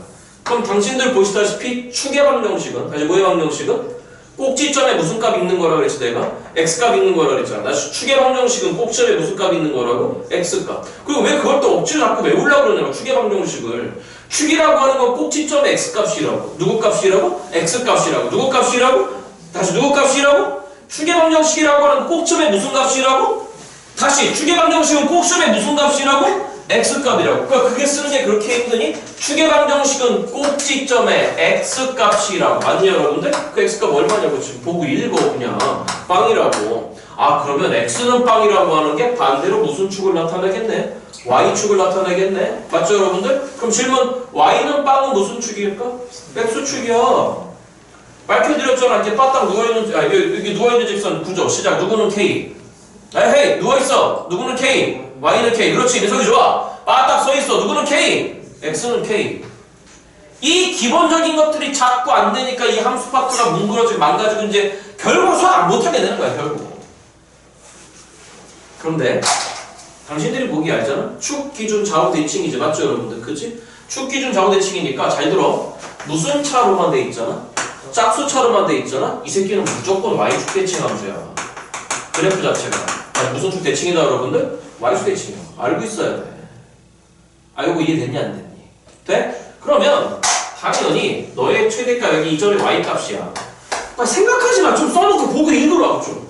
그럼 당신들 보시다시피 축의 방정식은, 다시 뭐의 방정식은? 꼭지점에 무슨 값 있는 거라고 그랬지 내가? x값 있는 거라고 그랬잖아. 나 축의 방정식은 꼭지점에 무슨 값 있는 거라고? x값. 그리고 왜 그걸 또 억지로 자꾸 외우려고 그러냐고 축의 방정식을. 축이라고 하는 건 꼭지점의 x값이라고. 누구 값이라고? x값이라고. 누구 값이라고? 다시 누구 값이라고? 축의 방정식이라고 하는 꼭지점의 무슨 값이라고? 다시 축의 방정식은 꼭지점의 무슨 값이라고? x값이라고. 그러니까 그게 쓰는 게 그렇게 힘드니? 축의 방정식은 꼭지점의 x값이라고. 맞니 여러분들? 그 x값 얼마냐고 지금 보고 읽어 그냥. 빵이라고. 그러면 x는 빵이라고 하는 게 반대로 무슨 축을 나타내겠네? y축을 나타내겠네? 맞죠 여러분들? 그럼 질문, y는 빵은 무슨 축일까? x축이야. 밝혀드렸잖아. 이렇게 바닥 누워있는, 여기 누워있는 직선 구조. 시작. 누구는 k. 헤이 누워있어. 누구는 k. y는 k. 그렇지. 해석이 좋아. 바닥 서있어. 누구는 k. x는 k. 이 기본적인 것들이 자꾸 안 되니까 이 함수 파트가 뭉그러지고 망가지고 이제 결국 수학 못하게 되는 거야 결국. 그런데 당신들이 보기 알잖아. 축 기준 좌우 대칭이지. 맞죠 여러분들? 그치? 축 기준 좌우 대칭이니까 잘 들어. 무슨 차로만 돼 있잖아? 짝수 차로만 돼 있잖아? 이 새끼는 무조건 y축 대칭 함수야. 그래프 자체가. 무슨 축 대칭이다 여러분들? y축 대칭이야. 알고 있어야 돼. 알고 이해됐니 안 됐니? 돼? 그러면 당연히 너의 최대값 여기 이 점의 y값이야. 생각하지 마. 좀 써놓고 보고 읽으라고 좀.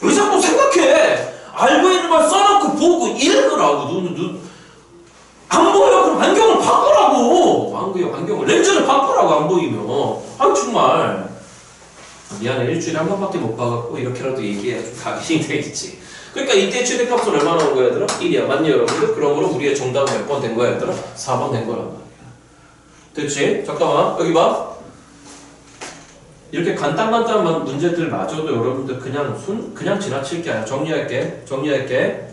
왜 자꾸 생각해? 알고 있는 걸 써놓고 보고 읽으라고. 안 보여? 그럼 안경을 바꾸라고. 안경을 렌즈를 바꾸라고 안 보이면. 정말 미안해. 일주일에 한 번밖에 못 봐갖고 이렇게라도 얘기해야 좀 각인이 되겠지. 그러니까 이때 최대값은 얼마 나온 거야 얘들아? 1이야. 맞니 여러분들? 그러므로 우리의 정답은 몇 번 된 거야 얘들아? 4번 된 거란 말이야. 됐지? 잠깐만 여기 봐. 이렇게 간단한 문제들마저도 여러분들 그냥 지나칠 게 아니야. 정리할게.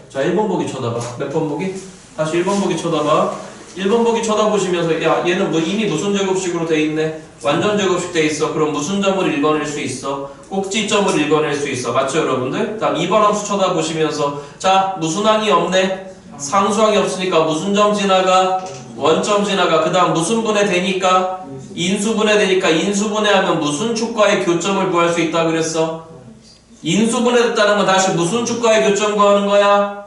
자 1번 보기 쳐다봐. 몇 번 보기? 다시 1번 보기 쳐다봐. 1번 보기 쳐다보시면서 야 얘는 이미 무슨 제곱식으로 돼 있네? 완전 제곱식 돼 있어. 그럼 무슨 점을 읽어낼 수 있어? 꼭지점을 읽어낼 수 있어. 맞죠 여러분들? 다음 2번 함수 쳐다보시면서 자 무슨 항이 없네? 상수항이 없으니까 무슨 점 지나가? 원점 지나가. 그 다음 무슨 분해 되니까? 인수분해 되니까 인수분해하면 무슨 축과의 교점을 구할 수 있다 그랬어? 인수분해 됐다는 건 다시 무슨 축과의 교점 구하는 거야?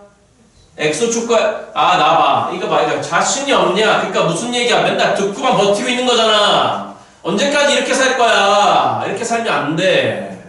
x축과 나 봐. 이거 봐. 자신이 없냐? 그러니까 무슨 얘기야? 맨날 듣고만 버티고 있는 거잖아. 언제까지 이렇게 살 거야? 이렇게 살면 안 돼.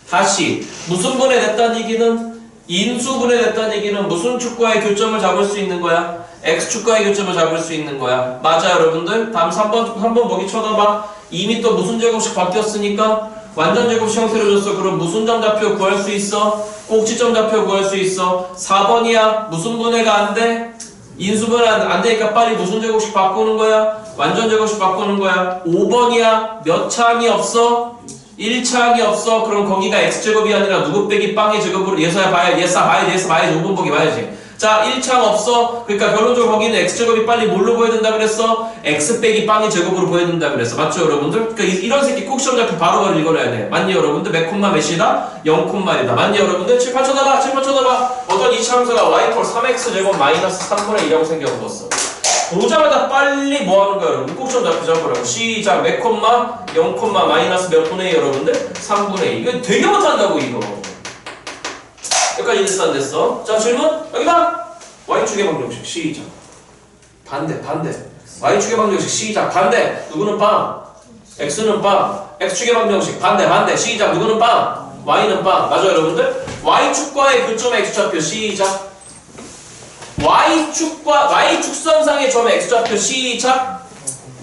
다시 무슨 분해 됐다는 얘기는 인수분해 됐다는 얘기는 무슨 축과의 교점을 잡을 수 있는 거야? x축과의 교점을 잡을 수 있는 거야. 맞아 여러분들? 다음 3번 보기 쳐다봐. 이미 또 무슨 제곱식 바뀌었으니까 완전 제곱식 형태로 줬어. 그럼 무슨 점 좌표 구할 수 있어? 꼭지점 좌표 구할 수 있어. 4번이야. 무슨 분해가 안 돼? 인수분해 안 되니까 빨리 무슨 제곱식 바꾸는 거야? 완전 제곱식 바꾸는 거야. 5번이야. 몇 차항이 없어? 1차항이 없어. 그럼 거기가 x제곱이 아니라 누구 빼기 빵의 제곱으로 예서야 봐야지. 예서 봐야지. 예서 봐야지. 5번 보기 봐야지. 자, 1차항 없어. 그러니까 결론적으로 거기는 x제곱이 빨리 뭘로 보여야 된다 그랬어? x 빼기 빵의 제곱으로 보여야 된다 그랬어. 맞죠 여러분들? 그러니까 이런 새끼 꼭 시험 잡혀 바로 읽어놔야 돼. 맞니 여러분들? 몇 콤마 몇이다? 0콤마이다. 맞니 여러분들? 칠판 쳐다봐. 칠판 쳐다봐. 어떤 이차함수가 y 콜 3x 제곱 마이너스 3분의 2라고 생겨먹었어. 보자마자 빨리 뭐 하는 거야 여러분? 꼭 시험 잡히자고요. 시작. 몇 콤마? 0 콤마 마이너스 몇 분의 2 여러분들? 3분의 2. 이거 되게 못한다고 이거. 여기까지 됐어 안 됐어? 자 질문 여기 봐. y축의 방정식 시작. 반대 y축의 방정식 시작. 반대 누구는 빵? x는 빵. x축의 방정식 반대 시작. 누구는 빵? y는 빵. 맞아 여러분들? y축과의 교점의 x좌표 시작. y축선상의 점의 x좌표 시작.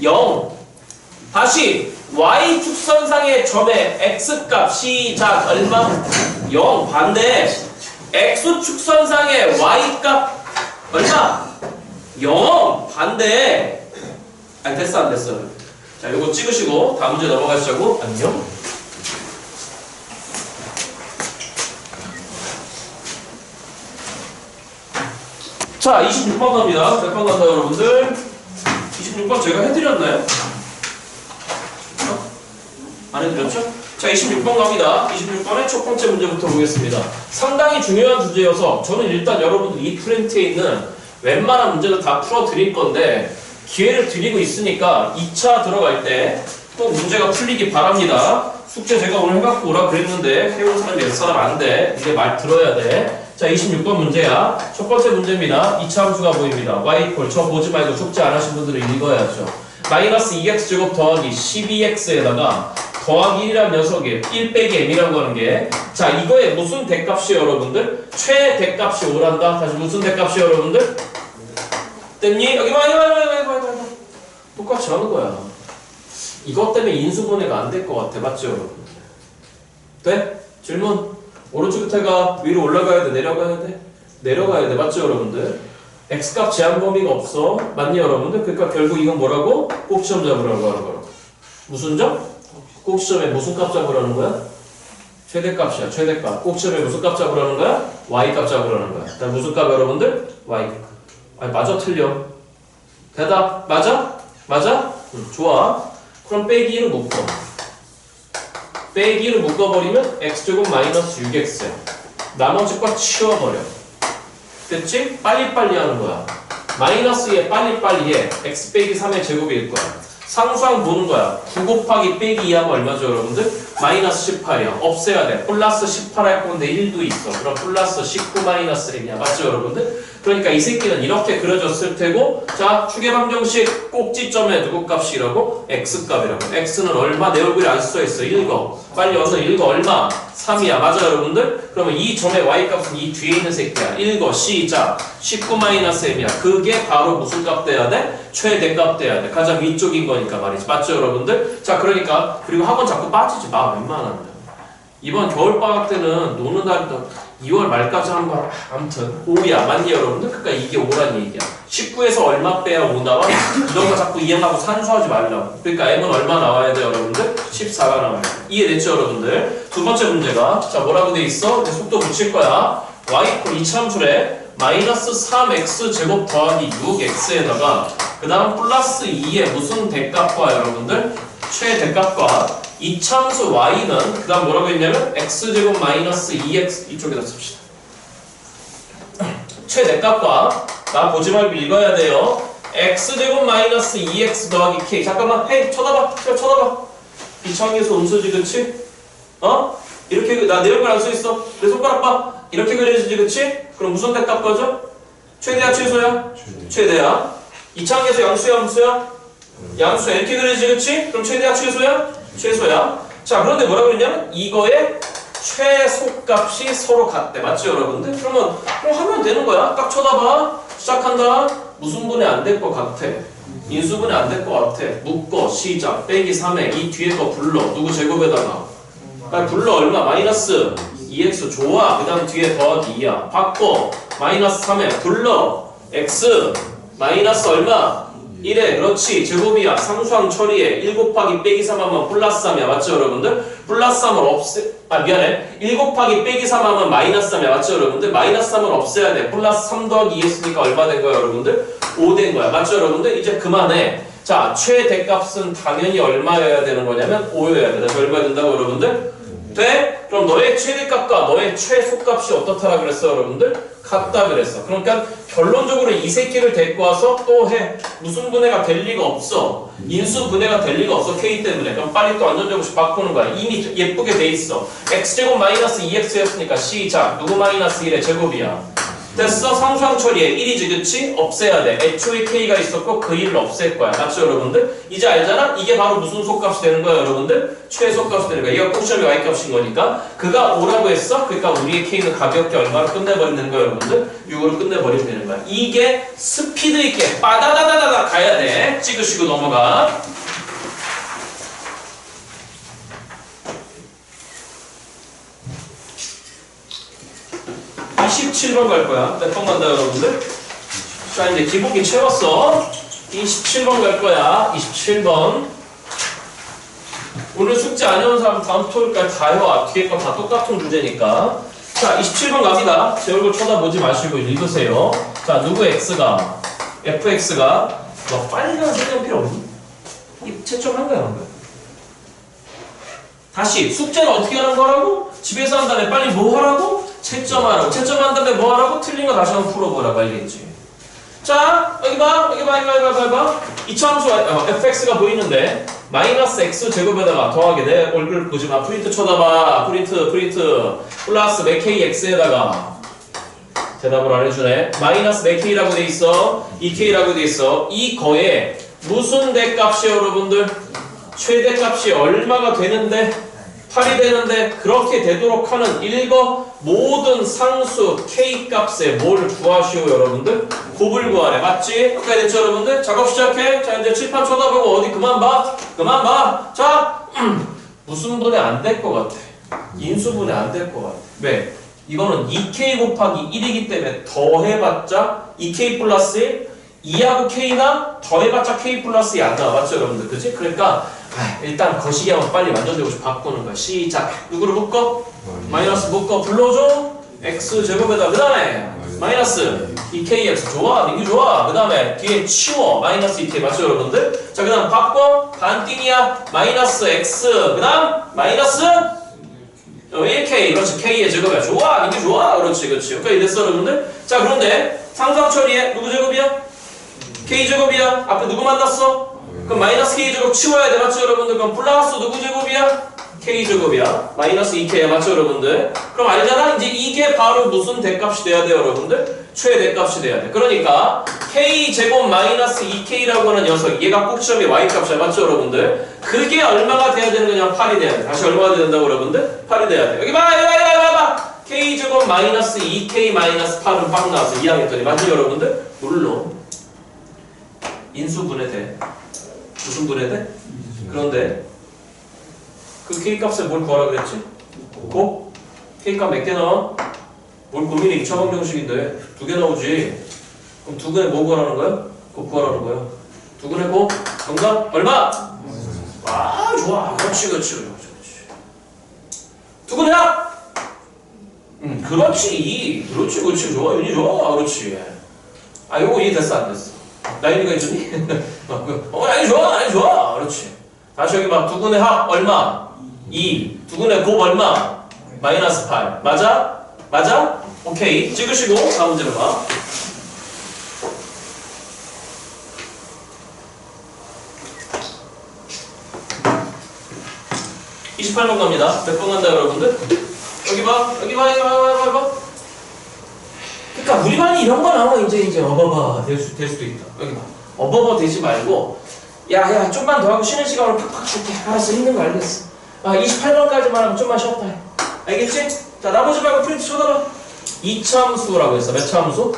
0. 다시 y축선상의 점의 x값 시작. 얼마? 0. 반대 x축선상의 y값 얼마? 0. 반대. 아니 됐어 안 됐어? 자 요거 찍으시고 다음 문제 넘어가시자고. 안녕. 자 26번 갑니다. 몇 번 간다 여러분들? 26번 제가 해드렸나요? 안 해드렸죠? 자 26번 갑니다. 26번의 첫 번째 문제부터 보겠습니다. 상당히 중요한 주제여서 저는 일단 여러분들 이 프린트에 있는 웬만한 문제를 다 풀어드릴 건데 기회를 드리고 있으니까 2차 들어갈 때 꼭 문제가 풀리기 바랍니다. 숙제 제가 오늘 해갖고 오라 그랬는데 해온 사람이 몇 사람 안 돼. 이제 말 들어야 돼. 자 26번 문제야. 첫 번째 문제입니다. 2차 함수가 보입니다. y 콜 저 보지 말고 숙제 안 하신 분들은 읽어야죠. 마이너스 2x제곱 더하기 12x에다가 더하기 1이란 녀석이 1 빼기 m이라고 하는 게 자 이거의 무슨 대값이에요 여러분들? 최대값이 5란다. 다시 무슨 대값이에요 여러분들? 됐니? 여기 봐 똑같이 하는 거야. 이것 때문에 인수분해가 안 될 것 같아. 맞죠 여러분? 돼? 질문. 오른쪽 끝에가 위로 올라가야 돼? 내려가야 돼? 내려가야 돼. 맞죠 여러분들? x값 제한 범위가 없어. 맞니 여러분들? 그러니까 결국 이건 뭐라고? 꼭지점 잡으라고 하는 거라고. 무슨 점? 꼭지점에 무슨 값 잡으라는 거야? 최대값이야. 최대값. 꼭지점에 무슨 값 잡으라는 거야? y값 잡으라는 거야. 자, 무슨 값 여러분들? y값. 아니 맞아 틀려? 대답 맞아? 맞아? 좋아. 그럼 빼기를 묶어. 빼기를 묶어버리면 x제곱 마이너스 6x야. 나머지 거 치워버려. 됐지? 빨리빨리 하는 거야. 마이너스 2에 빨리빨리 해. x 빼기 3의 제곱일 거야. 상수항 보는 거야. 9 곱하기 빼기 2하면 얼마죠 여러분들? 마이너스 18이야. 없애야 돼. 플러스 18 할 건데 1도 있어. 그럼 플러스 19 마이너스 1이야. 맞죠 여러분들? 그러니까 이 새끼는 이렇게 그려졌을 테고 자 추계방정식 꼭지점에 누구 값이라고? x값이라고. x는 얼마? 내 얼굴에 안 써있어. 읽어. 빨리 어서 읽어. 얼마? 3이야. 맞아 여러분들? 그러면 이 점의 y값은 이 뒤에 있는 새끼야. 읽어. 시작. 19 마이너스 m이야. 그게 바로 무슨 값 돼야 돼? 최대값 돼야 돼. 가장 위쪽인 거니까 말이지. 맞죠 여러분들? 자 그러니까 그리고 학원 자꾸 빠지지 마. 웬만하면. 이번 겨울방학 때는 노는 날도 2월 말까지 한 번, 아무튼 5야. 맞니 여러분들? 그러니까 이게 5란 얘기야. 19에서 얼마 빼야 5 나와? 이런 거 자꾸 이해하고 산수하지 말라고. 그러니까 m은 얼마 나와야 돼 여러분들? 14가 나와야 돼. 이해됐죠 여러분들? 두 번째 문제가 자 뭐라고 돼 있어? 속도 붙일 거야. y 콜 이차함수래 마이너스 3x 제곱 더하기 6x에다가 그 다음 플러스 2의 무슨 대값과 여러분들? 최대값과 이차함수 y는 그 다음 뭐라고 했냐면 x제곱 마이너스 2x 이쪽에다 씁시다. 최대값과 나 보지 말고 읽어야 돼요. x제곱 마이너스 2x 더하기 k. 잠깐만 헤이 쳐다봐. 쳐다봐. 이차함에서 음수지 그치? 어? 이렇게 나 내 얼굴 안 써있어. 내 손가락 봐. 이렇게 그려지지 그치? 그럼 무슨 대값 거죠? 최대야 최소야? 최대야. 이차함에서 양수야 음수야? 양수야. 이렇게 그려지지 그치? 그럼 최대야 최소야? 최소야. 자 그런데 뭐라고 그랬냐면 이거의 최소값이 서로 같대. 맞죠 여러분들? 그럼 하면 되는 거야. 딱 쳐다봐. 시작한다. 무슨 분해 안 될 것 같아? 인수분해 안 될 것 같아. 묶어. 시작. 빼기 3에 이 뒤에 거 불러. 누구 제곱에다가 빨리 불러. 얼마? 마이너스 2x. 좋아. 그 다음 뒤에 더하기 2야. 바꿔. 마이너스 3에 불러. x 마이너스 얼마? 1에 그렇지 제곱이야. 상수항 처리해. 1 곱하기 빼기 3 하면 플러스 3이야. 맞죠 여러분들? 플러스 3을 미안해. 1 곱하기 빼기 3 하면 마이너스 3이야. 맞죠 여러분들? 마이너스 3을 없애야 돼. 플러스 3 더하기 2 했으니까 얼마 된 거야 여러분들? 5 된 거야. 맞죠 여러분들? 이제 그만해. 자, 최대값은 당연히 얼마여야 되는 거냐면 5여야 돼. 다시 얼마 된다고 여러분들? 돼? 그럼 너의 최대값과 너의 최소값이 어떻다라 그랬어 여러분들? 같다 그랬어. 그러니까 결론적으로 이 새끼를 데리고 와서 또 해. 무슨 분해가 될 리가 없어. 인수 분해가 될 리가 없어. K 때문에. 그럼 빨리 또 안전제곱식 바꾸는 거야. 이미 예쁘게 돼 있어. X제곱 마이너스 2X였으니까 시작. 누구 마이너스 1의 제곱이야. 됐어? 상수항 처리해. 1이지 그치? 없애야 돼. 애초에 K가 있었고 그 1을 없앨 거야. 맞죠 여러분들? 이제 알잖아? 이게 바로 무슨 속값이 되는 거야 여러분들? 최소값이 되는 거야. 이거 꼭 시험이 Y값인 거니까. 그가 5라고 했어? 그러니까 우리의 K는 가볍게 얼마로 끝내버리는 거야 여러분들? 6으로 끝내버리면 되는 거야. 이게 스피드 있게 빠다다다다다 가야 돼. 찍으시고 넘어가. 이 27번 갈 거야. 몇 번 간다 여러분들? 자 이제 기본기 채웠어. 27번 갈 거야. 27번. 오늘 숙제 안 해온 사람 다음 토요일까지 다 해와. 뒤에 거 다 똑같은 주제니까. 자 27번 갑니다. 제 얼굴 쳐다보지 마시고 읽으세요. 자 누구 X가 fx가 너 빨간 색연필 없니? 이 채점한 거야 안 거야? 다시 숙제는 어떻게 하는 거라고? 집에서 한 다음에 빨리 뭐 하라고? 채점하라고. 채점한 다음에 뭐 하라고? 틀린 거 다시 한번 풀어보라고. 알겠지? 자 여기 봐. 여기 봐. 이차함수가 fx가 보이는데 마이너스 x 제곱에다가 더하게 돼. 얼굴 보지 마. 프린트 쳐다봐. 프린트 플러스 몇 kx에다가 대답을 안 해주네. 마이너스 몇 k라고 돼 있어. 2k라고 돼 있어. 이 거에 무슨 대값이 여러분들? 최대값이 얼마가 되는데 8이 되는데 그렇게 되도록 하는 일거 모든 상수 k값에 뭘 구하시오 여러분들? 곱을 구하래. 맞지? 여기까지 됐죠 여러분들? 작업 시작해. 자 이제 칠판 쳐다보고 어디 그만 봐. 자 무슨 분해 안 될 것 같아? 인수분해 안 될 것 같아. 왜? 이거는 2k 곱하기 1이기 때문에 더해봤자 2k 플러스 1 2하고 k나 더해봤자 k 플러스 2 안 나와. 맞죠 여러분들? 그치? 그러니까 일단 거시기 한번 빨리 완전제곱식 바꾸는 거야. 시작. 누구를 묶어? 마이너스 묶어. 불러줘. x제곱에다 그 다음에 마이너스 2kx. 좋아. 민규 좋아. 그 다음에 뒤에 치워. 마이너스 2k. 맞죠 여러분들? 자 그 다음 바꿔. 반띵이야. 마이너스 x. 그 다음 마이너스 1k. 그렇지. k의 제곱이야. 좋아. 민규 좋아. 그렇지. 여기까지 됐어 여러분들? 자 그런데 상수항 처리해. 누구 제곱이야? k제곱이야. 앞에 누구 만났어? 그럼 마이너스 k제곱 치워야 돼. 맞죠 여러분들? 그럼 플러스 누구 제곱이야? k제곱이야. 마이너스 2k야. 맞죠 여러분들? 그럼 알잖아? 이제 이게 바로 무슨 대값이 돼야 돼요 여러분들? 최대값이 돼야 돼. 그러니까 k제곱 마이너스 2k라고 하는 녀석 얘가 꼭 시험에 y값이야. 맞죠 여러분들? 그게 얼마가 돼야 되는 거냐? 8이 돼야 돼. 다시 얼마가 된다고 여러분들? 8이 돼야 돼. 여기 봐. k제곱 마이너스 2k 마이너스 8은 빵 나왔어. 2항 했더니. 맞죠 여러분들? 물론 인수분해 돼. 무슨 분해돼? 그런데 그 K값에 뭘 구하라 그랬지? 곱? K값 몇 개 나와? 뭘 고민해. 2차 방정식인데 2개 나오지. 그럼 2근에 뭐 구하라는 거야? 곱 구하라는 거야. 2근에 곱? 정답? 얼마? 아 좋아. 그렇지 2근에 합! 그렇지 좋아. 윤이 좋아. 그렇지. 아 요거 이해됐어 안 됐어? 라인이가 있었니? 라인 좋아. 그렇지. 다시 여기 봐. 2근의 합 얼마? 2. 2근의 곱 얼마? 마이너스 8. 맞아? 오케이. 찍으시고 다음 문제로 봐. (28번) 갑니다. 몇 번 간다 여러분들? 여기 봐. 그러니까 우리 반이 이런 거 나오면 이제 어버버 될 수도 있다. 여기 봐. 어버버 되지 말고 야 좀만 더 하고 쉬는 시간으로 팍팍 줄게. 알았어. 힘든 거 알겠어. 28번까지만 하면 좀만 쉬었다 해. 알겠지? 자 나머지 말고 프린트 쳐다봐. 2차 함수라고 했어. 몇 차 함수?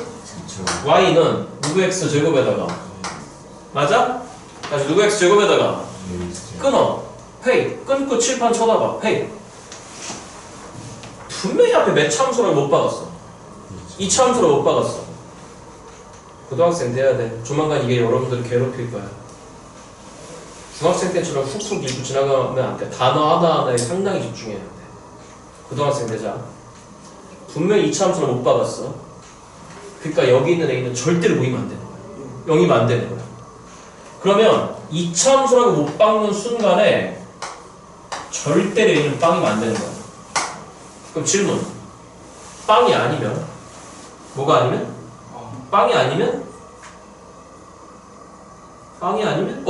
y는 누구 x 제곱에다가 맞아? 다시 누구 x 제곱에다가 끊어. 헤이 끊고 칠판 쳐다봐. 헤이 분명히 앞에 몇 차 함수라고 못 박았어. 2차 함수로 못 박았어. 고등학생 돼야 돼. 조만간 이게 여러분들을 괴롭힐 거야. 중학생 때처럼 훅훅 읽고 지나가면 안 돼. 단어 하나하나에 상당히 집중해야 돼. 고등학생 되자. 분명히 이차함수는 못 박았어. 그러니까 여기 있는 A는 절대로 모이면 안 되는 거야. 영이면 안 되는 거야. 그러면 이차함수라고 못 박는 순간에 절대로 A는 빵이면 안 되는 거야. 그럼 질문. 빵이 아니면? 뭐가 아니면? 빵이 아니면? 빵이 아니면?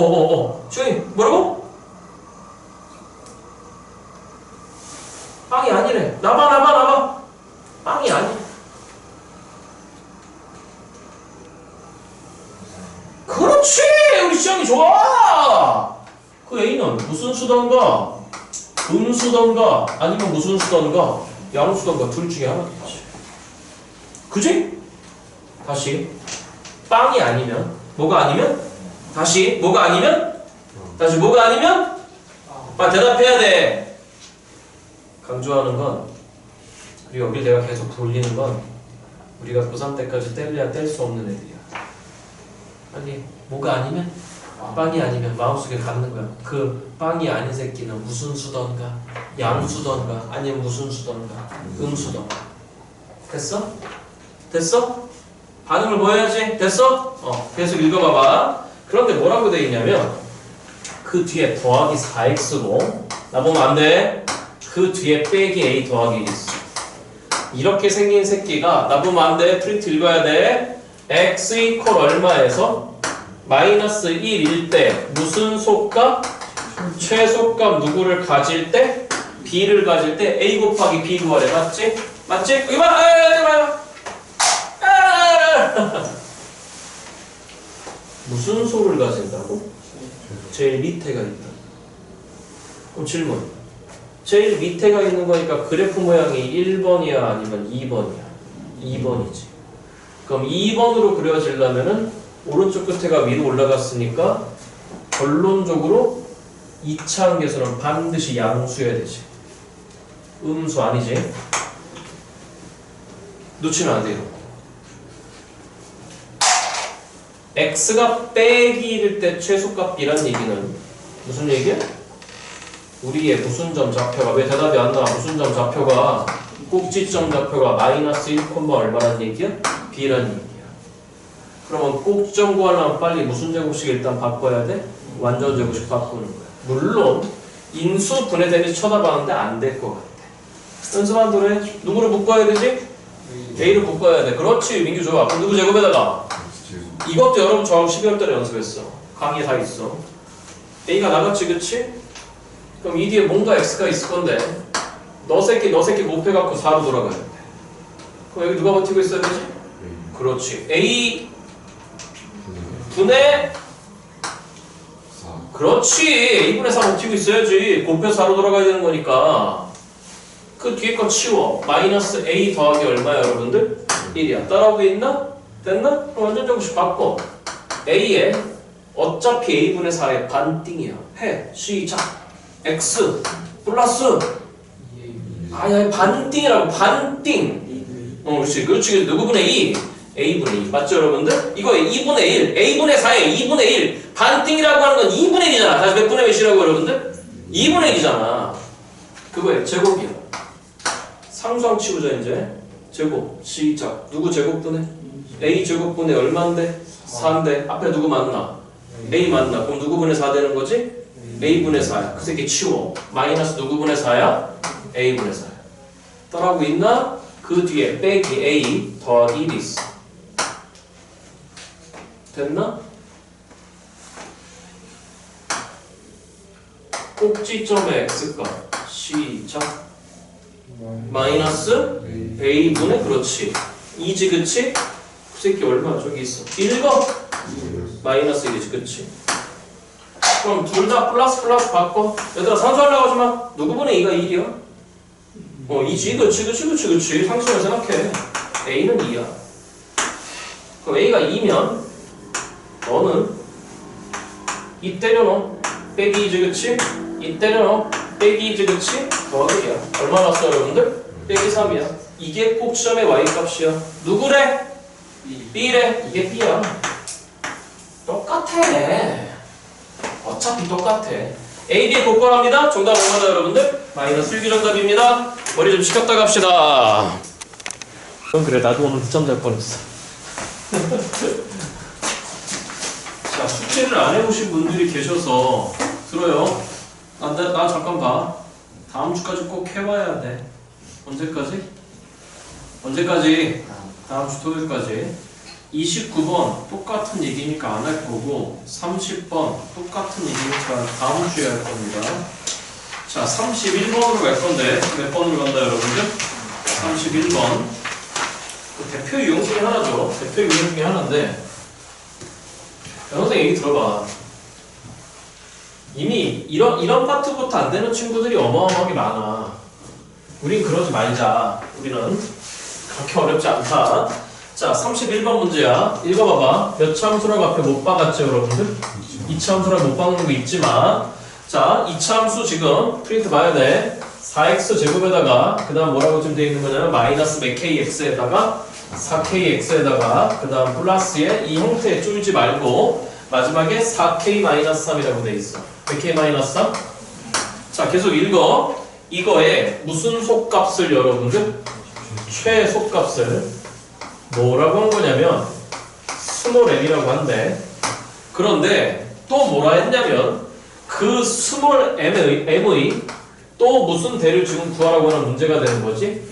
주영이 뭐라고? 빵이 아니래. 나봐. 빵이 아니래. 그렇지! 우리 시험이 좋아! 그 A는 무슨 수던가, 음수던가, 아니면 무슨 수던가, 양수던가 둘 중에 하나겠지. 그지? 다시. 빵이 아니면, 뭐가 아니면? 다시, 뭐가 아니면? 다시, 뭐가 아니면? 대답해야 돼. 강조하는 건, 그리고 여기 내가 계속 돌리는 건, 우리가 고3 때까지 뗄래야 뗄 수 없는 애들이야. 아니, 뭐가 아니면? 빵이 아니면 마음속에 갖는 거야. 그 빵이 아닌 새끼는 무슨 수던가, 양수던가, 아니면 무슨 수던가, 음수던가. 됐어? 됐어? 반응을 보여야지. 됐어? 계속 읽어봐봐. 그런데 뭐라고 돼 있냐면 그 뒤에 더하기 4x고 나보면 안 돼. 그 뒤에 빼기 a 더하기 1 있어. 이렇게 생긴 새끼가 나보면 안 돼. 프린트 읽어야 돼. x 이퀄 얼마에서 마이너스 1일 때 무슨 속값? 최소값 누구를 가질 때? b를 가질 때 a 곱하기 b 구하래. 맞지? 맞지? 여기 봐! 무슨 소를 가진다고? 제일 밑에가 있다. 그럼 질문. 제일 밑에가 있는 거니까 그래프 모양이 1번이야 아니면 2번이야? 2번이지. 그럼 2번으로 그려지려면은 오른쪽 끝에가 위로 올라갔으니까 결론적으로 2차 함계수는 반드시 양수여야 되지. 음수 아니지? 놓치면 안 돼요. x가 빼기 1일 때 최소값이란 얘기는 무슨 얘기야? 우리의 무슨 점 좌표가 왜 대답이 안 나와? 무슨 점 좌표가 꼭지점 좌표가 마이너스 1, 얼마란 얘기야? b란 얘기야. 그러면 꼭지점 구하려면 빨리 무슨 제곱식 일단 바꿔야 돼? 완전 제곱식 바꾸는 거야. 물론 인수 분해되는지 쳐다봤는데 안 될 것 같아. 연습한 대로 해. 누구를 묶어야 되지? A를 묶어야 돼. 그렇지. 민규 좋아. 그럼 누구 제곱에다가? 이것도 여러분 저하고 12월 달에 연습했어. 강의에 다 있어. A가 나갔지, 그치? 그럼 이 뒤에 뭔가 X가 있을 건데 너 새끼 곱해갖고 4로 돌아가야 돼. 그럼 여기 누가 버티고 있어야 되지? 그렇지. A 분의 그렇지. A분의 4 버티고 있어야지. 곱해서 4로 돌아가야 되는 거니까 그 뒤에 거 치워. 마이너스 A 더하기 얼마야 여러분들? 1이야. 따라오고 있나? 됐나? 그럼 완전 제곱식 바꿔. A에 어차피 A분의 4의 반띵이야. 해. 시작. X 플러스 아야 반띵이라고. 반띵. 그렇지. 그렇지. 누구분의 2? A분의 2. 맞죠 여러분들? 이거 2분의 1. A분의 4에 2분의 1. 반띵이라고 하는 건 2분의 1이잖아. 다시 몇 분의 몇이라고 여러분들? 2분의 1이잖아. 그거에 제곱이야. 상수항 치우자 이제. 제곱. 시작. 누구 제곱분해? A 제곱분의 얼마인데? 4인데 앞에 누구 만나? A 만나. 그럼 누구분의 4 되는 거지? A분의 4야. 그 새끼 치워. 마이너스 누구분의 4야? A분의 4야. 따라하고 있나? 그 뒤에 빼기 A 더하기 1이 있어. 됐나? 꼭지점의 X값 시작. 마이너스 A분의 그렇지 2지 그치? 그 새끼 얼마 저기 있어 1거? 마이너스 1이지 그치? 그럼 둘 다 플러스 바꿔. 얘들아 상수하려고 하지마. 누구분의 2가 1이야? 2지 그치 상수를 생각해. A는 2야. 그럼 A가 2면 너는 2 때려넣어. 빼기 2지 그치? 2 때려넣어. 빼기 2지 그치? 더하기 1이야. 얼마 났어 여러분들? 빼기 3이야. 이게 꼭지점의 y값이야. 누구래? B래. 이게 B야. 똑같아. 어차피 똑같아. A, B 복권합니다. 정답 얼마나 여러분들? 마이너스 1기 정답입니다. 머리 좀 식혔다 갑시다. 그럼 그래, 나도 오늘 늦잠 잘 뻔했어. 자, 숙제를 안 해보신 분들이 계셔서 들어요. 나 잠깐 봐. 다음 주까지 꼭 해와야 돼. 언제까지? 다음 주 토요일까지. 29번 똑같은 얘기니까 안 할 거고 30번 똑같은 얘기니까 다음 주에 할 겁니다. 자, 31번으로 갈 건데 몇 번으로 간다 여러분들? 31번 대표 유형 중에 하나죠. 대표 유형 중에 하나인데 선생님 얘기 들어봐. 이미 이런 파트부터 안 되는 친구들이 어마어마하게 많아. 우린 그러지 말자. 우리는 그렇게 어렵지 않다. 자, 31번 문제야. 읽어봐봐. 몇 참수라고 앞에 못 박았죠, 여러분들? 2차함수라고 못 박는 거 있지만 자, 2차함수 지금 프린트 봐야 돼. 4x 제곱에다가 그 다음 뭐라고 지금 되어 있는 거냐면 마이너스 몇 kx에다가 4kx에다가 그 다음 플러스에 이 형태에 쪼이지 말고 마지막에 4k-3이라고 돼 있어. 몇 k-3? 자, 계속 읽어. 이거에 무슨 속값을 여러분들? 최속값을 뭐라고 한 거냐면 스몰 m이라고 한대. 그런데 또 뭐라 했냐면 그 스몰 m의 또 무슨 대를 지금 구하라고 하는 문제가 되는 거지?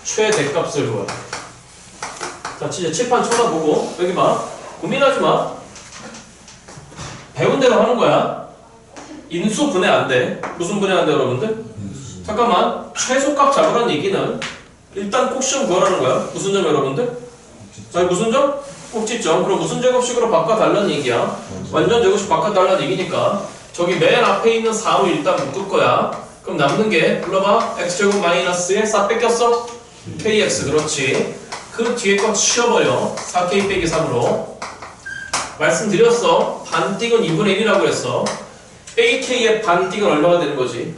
최대값을 구하라. 자, 진짜 칠판 쳐다보고 여기 봐. 고민하지 마. 배운 대로 하는 거야. 인수 분해 안 돼. 무슨 분해 안 돼, 여러분들? 잠깐만. 최소값 잡으라는 얘기는 일단 꼭지점 구하라는 거야. 무슨 점, 여러분들? 자, 무슨 점? 꼭지점. 그럼 무슨 제곱식으로 바꿔달라는 얘기야. 완전 제곱식 바꿔달라는 얘기니까 저기 맨 앞에 있는 4로 일단 묶을 거야. 그럼 남는 게 불러봐. x제곱 마이너스에 4 뺏겼어? kx. 그렇지. 그 뒤에 거 치워버려. 4k 빼기 3으로. 말씀드렸어. 반띵은 2분의 1이라고 그랬어. 빼기 k의 반띵은 얼마가 되는 거지?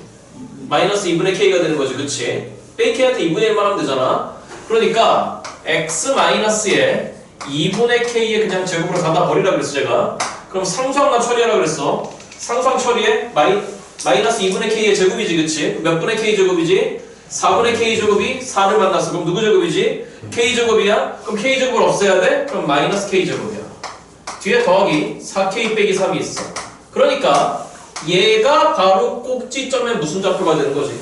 마이너스 2분의 k가 되는 거지. 그치? 빼기 k한테 2분의 1만 하면 되잖아. 그러니까 x 마이너스에 2분의 k에 그냥 제곱으로 닫아 버리라 그랬어 제가. 그럼 상수항만 처리하라 그랬어. 상수항 처리에 마이너스 2분의 k의 제곱이지. 그치? 몇 분의 k 제곱이지? 4분의 k 제곱이 4를 만났어. 그럼 누구 제곱이지? k 제곱이야? 그럼 k 제곱을 없애야 돼? 그럼 마이너스 k 제곱이야. 뒤에 더하기 4k 빼기 3이 있어. 그러니까 얘가 바로 꼭지점에 무슨 좌표가 되는 거지?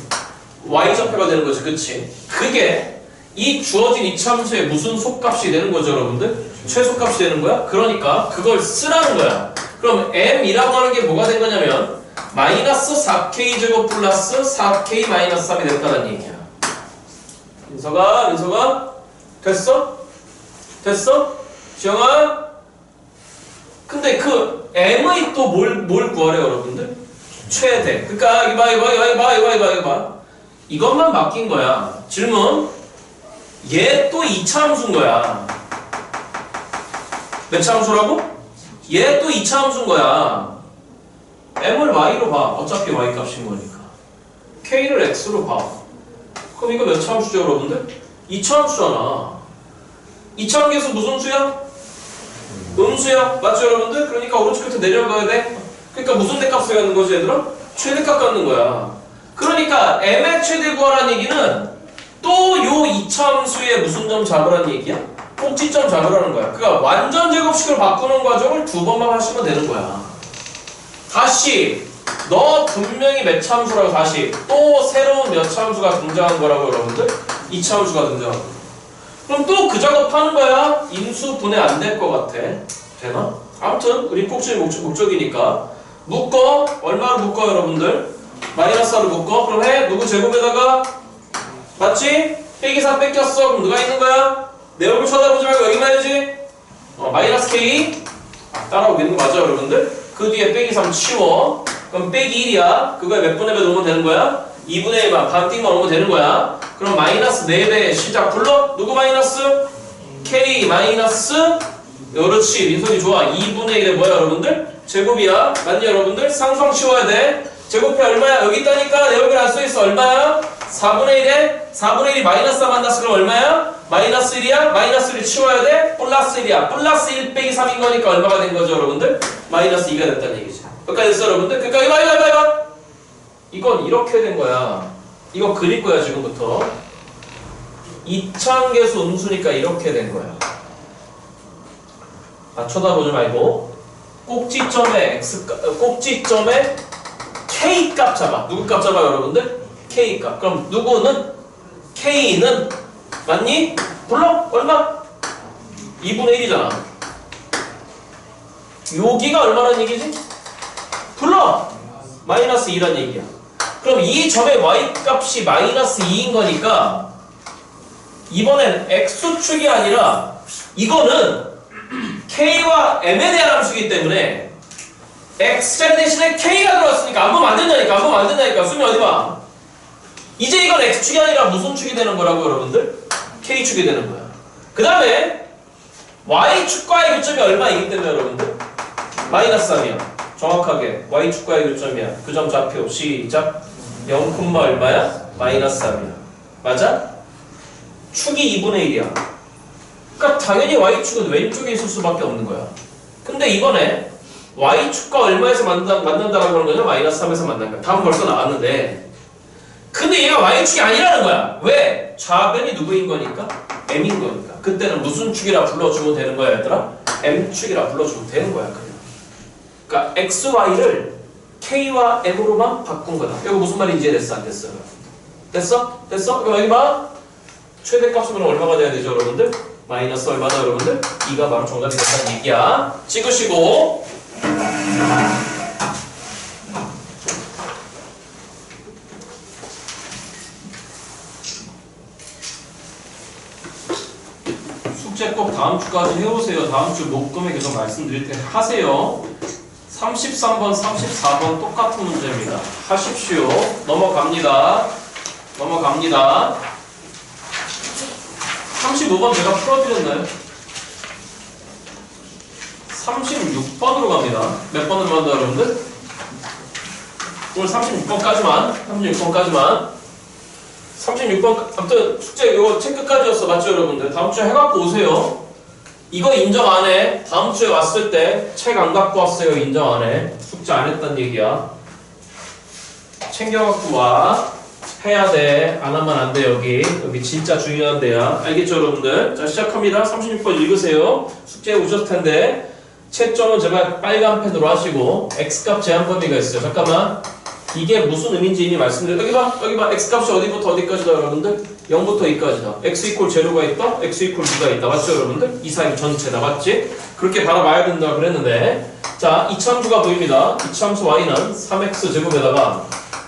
y좌표가 되는 거지. 그치? 그게 이 주어진 이차함수의 무슨 속값이 되는 거죠, 여러분들? 최소값이 되는 거야? 그러니까 그걸 쓰라는 거야. 그럼 m이라고 하는 게 뭐가 된 거냐면 마이너스 4k 제곱 플러스 4k 마이너스 3이 됐다는 얘기야. 민서가 됐어? 지영아? 근데 그 m의 또 뭘 구하래 여러분들? 최대. 그러니까 이거 봐. 이것만 바뀐 거야. 질문. 얘 또 2차 함수인 거야. 몇 차 함수라고? 얘 또 2차 함수인 거야. m을 y로 봐. 어차피 y 값인 거니까. k를 x로 봐. 그럼 이거 몇 차 함수죠 여러분들? 2차 함수잖아. 2차 함수에서 무슨 수야? 음수야. 맞죠 여러분들? 그러니까 오른쪽 끝에 내려가야 돼. 그러니까 무슨 대값을 갖는 거지 얘들아? 최대값 갖는 거야. 그러니까 m의 최대 구하라는 얘기는 또 요 2차 함수의 무슨 점 잡으라는 얘기야? 꼭지점 잡으라는 거야. 그러니까 완전 제곱식을 바꾸는 과정을 2번만 하시면 되는 거야. 다시 너 분명히 몇 차 함수라고 다시 또 새로운 몇 차 함수가 등장한 거라고 여러분들? 2차 함수가 등장한 거야. 그럼 또 그 작업하는 거야. 인수 분해 안 될 것 같아. 되나? 아무튼 우리 꼭지 목적이니까 묶어. 얼마로 묶어 여러분들? 마이너스로 묶어. 그럼 해. 누구 제곱에다가 맞지? 빼기 4 뺏겼어. 그럼 누가 있는 거야? 내 얼굴 쳐다보지 말고 여기만 해야지. 마이너스 k. 따라오고 있는 거 맞아 여러분들? 그 뒤에 빼기 3 치워. 그럼 빼기 1이야. 그거에 몇 분의 배 넣으면 되는 거야? 2분의 1만 반띵만 넣으면 되는 거야. 그럼 마이너스 4배 시작 불러? 누구 마이너스? k 마이너스. 그렇지. 민석이 좋아. 2분의 1에 뭐야 여러분들? 제곱이야. 맞니 여러분들? 상수항 치워야 돼. 제곱해 얼마야? 여기 있다니까 내 얼굴 안 써있어. 얼마야? 4분의 1에 4분의 1이 마이너스 4 만났어. 그럼 얼마야? 마이너스 1이야? 마이너스 1을 치워야 돼? 플러스 1이야. 플러스 1 빼기 3인 거니까 얼마가 된 거죠 여러분들? 마이너스 2가 됐다는 얘기죠. 여기까지 됐어 여러분들? 그러니까 이거 이건 이렇게 된 거야. 이거 그릴 거야 지금부터. 이차함계수 음수니까 이렇게 된 거야. 아 쳐다보지 말고 꼭지점에 꼭지점에 K 값 잡아. 누구 값 잡아 여러분들? K 값. 그럼 누구는? K는 맞니? 불러? 얼마? 2분의 1이잖아. 여기가 얼마란 얘기지? 불러! 마이너스 2란 얘기야. 그럼 이 점의 Y 값이 마이너스 2인 거니까 이번엔 X축이 아니라 이거는 K와 M에 대한 함수이기 때문에 X자리 대신에 K가 들어왔으니까 안 보면 안 된다니까. 안 보면 안 된다니까. 수미 어디 봐. 이제 이건 X축이 아니라 무슨 축이 되는 거라고 여러분들? K축이 되는 거야. 그 다음에 Y축과의 교점이 얼마이기 때문에 여러분들? 마이너스 3이야. 정확하게 Y축과의 교점이야. 그 점 좌표 시작. 0, 얼마야? 마이너스 3이야. 맞아? 축이 2분의 1이야. 그러니까 당연히 Y축은 왼쪽에 있을 수밖에 없는 거야. 근데 이번에 Y축과 얼마에서 만난다라고 하는 거냐? 마이너스 3에서 만난 거야. 답은 벌써 나왔는데 근데 얘가 Y축이 아니라는 거야. 왜? 좌변이 누구인 거니까? M인 거니까. 그때는 무슨 축이라 불러주면 되는 거야 얘들아? M축이라 불러주면 되는 거야 그냥. 그러니까 X, Y를 K와 M으로만 바꾼 거다. 이거 무슨 말인지 이해됐어? 안 됐어요? 됐어? 됐어? 그럼 여기 봐. 최대값은 얼마가 돼야 되죠 여러분들? 마이너스 얼마다 여러분들? 2가 바로 정답이 됐다는 얘기야. 찍으시고 숙제 꼭 다음 주까지 해오세요. 다음 주 목금에 계속 말씀드릴 테니 하세요. 33번, 34번 똑같은 문제입니다. 하십시오. 넘어갑니다. 넘어갑니다. 35번 제가 풀어드렸나요? 36번으로 갑니다. 몇 번으로 간다 여러분들? 오늘 36번까지만 36번 아무튼 숙제 이거 책 끝까지였어. 맞죠 여러분들? 다음 주에 해갖고 오세요. 이거 인정 안 해. 다음 주에 왔을 때 책 안 갖고 왔어요. 인정 안 해. 숙제 안 했단 얘기야. 챙겨갖고 와. 해야 돼. 안 하면 안 돼. 여기 진짜 중요한 데야. 알겠죠 여러분들? 자 시작합니다. 36번 읽으세요. 숙제에 오셨을 텐데 채점은 제발 빨간 펜으로 하시고 X값 제한 범위가 있어요. 잠깐만. 이게 무슨 의미인지 이미 말씀드렸죠. 여기 봐. X값이 어디부터 어디까지다 여러분들? 0부터 2까지다. X 이퀄 제로가 있다. X 이퀄 2가 있다. 맞죠 여러분들? 이 사이 전체다. 맞지? 그렇게 바라봐야 된다 그랬는데 자 이차함수가 보입니다. 이차함수 Y는 3X 제곱에다가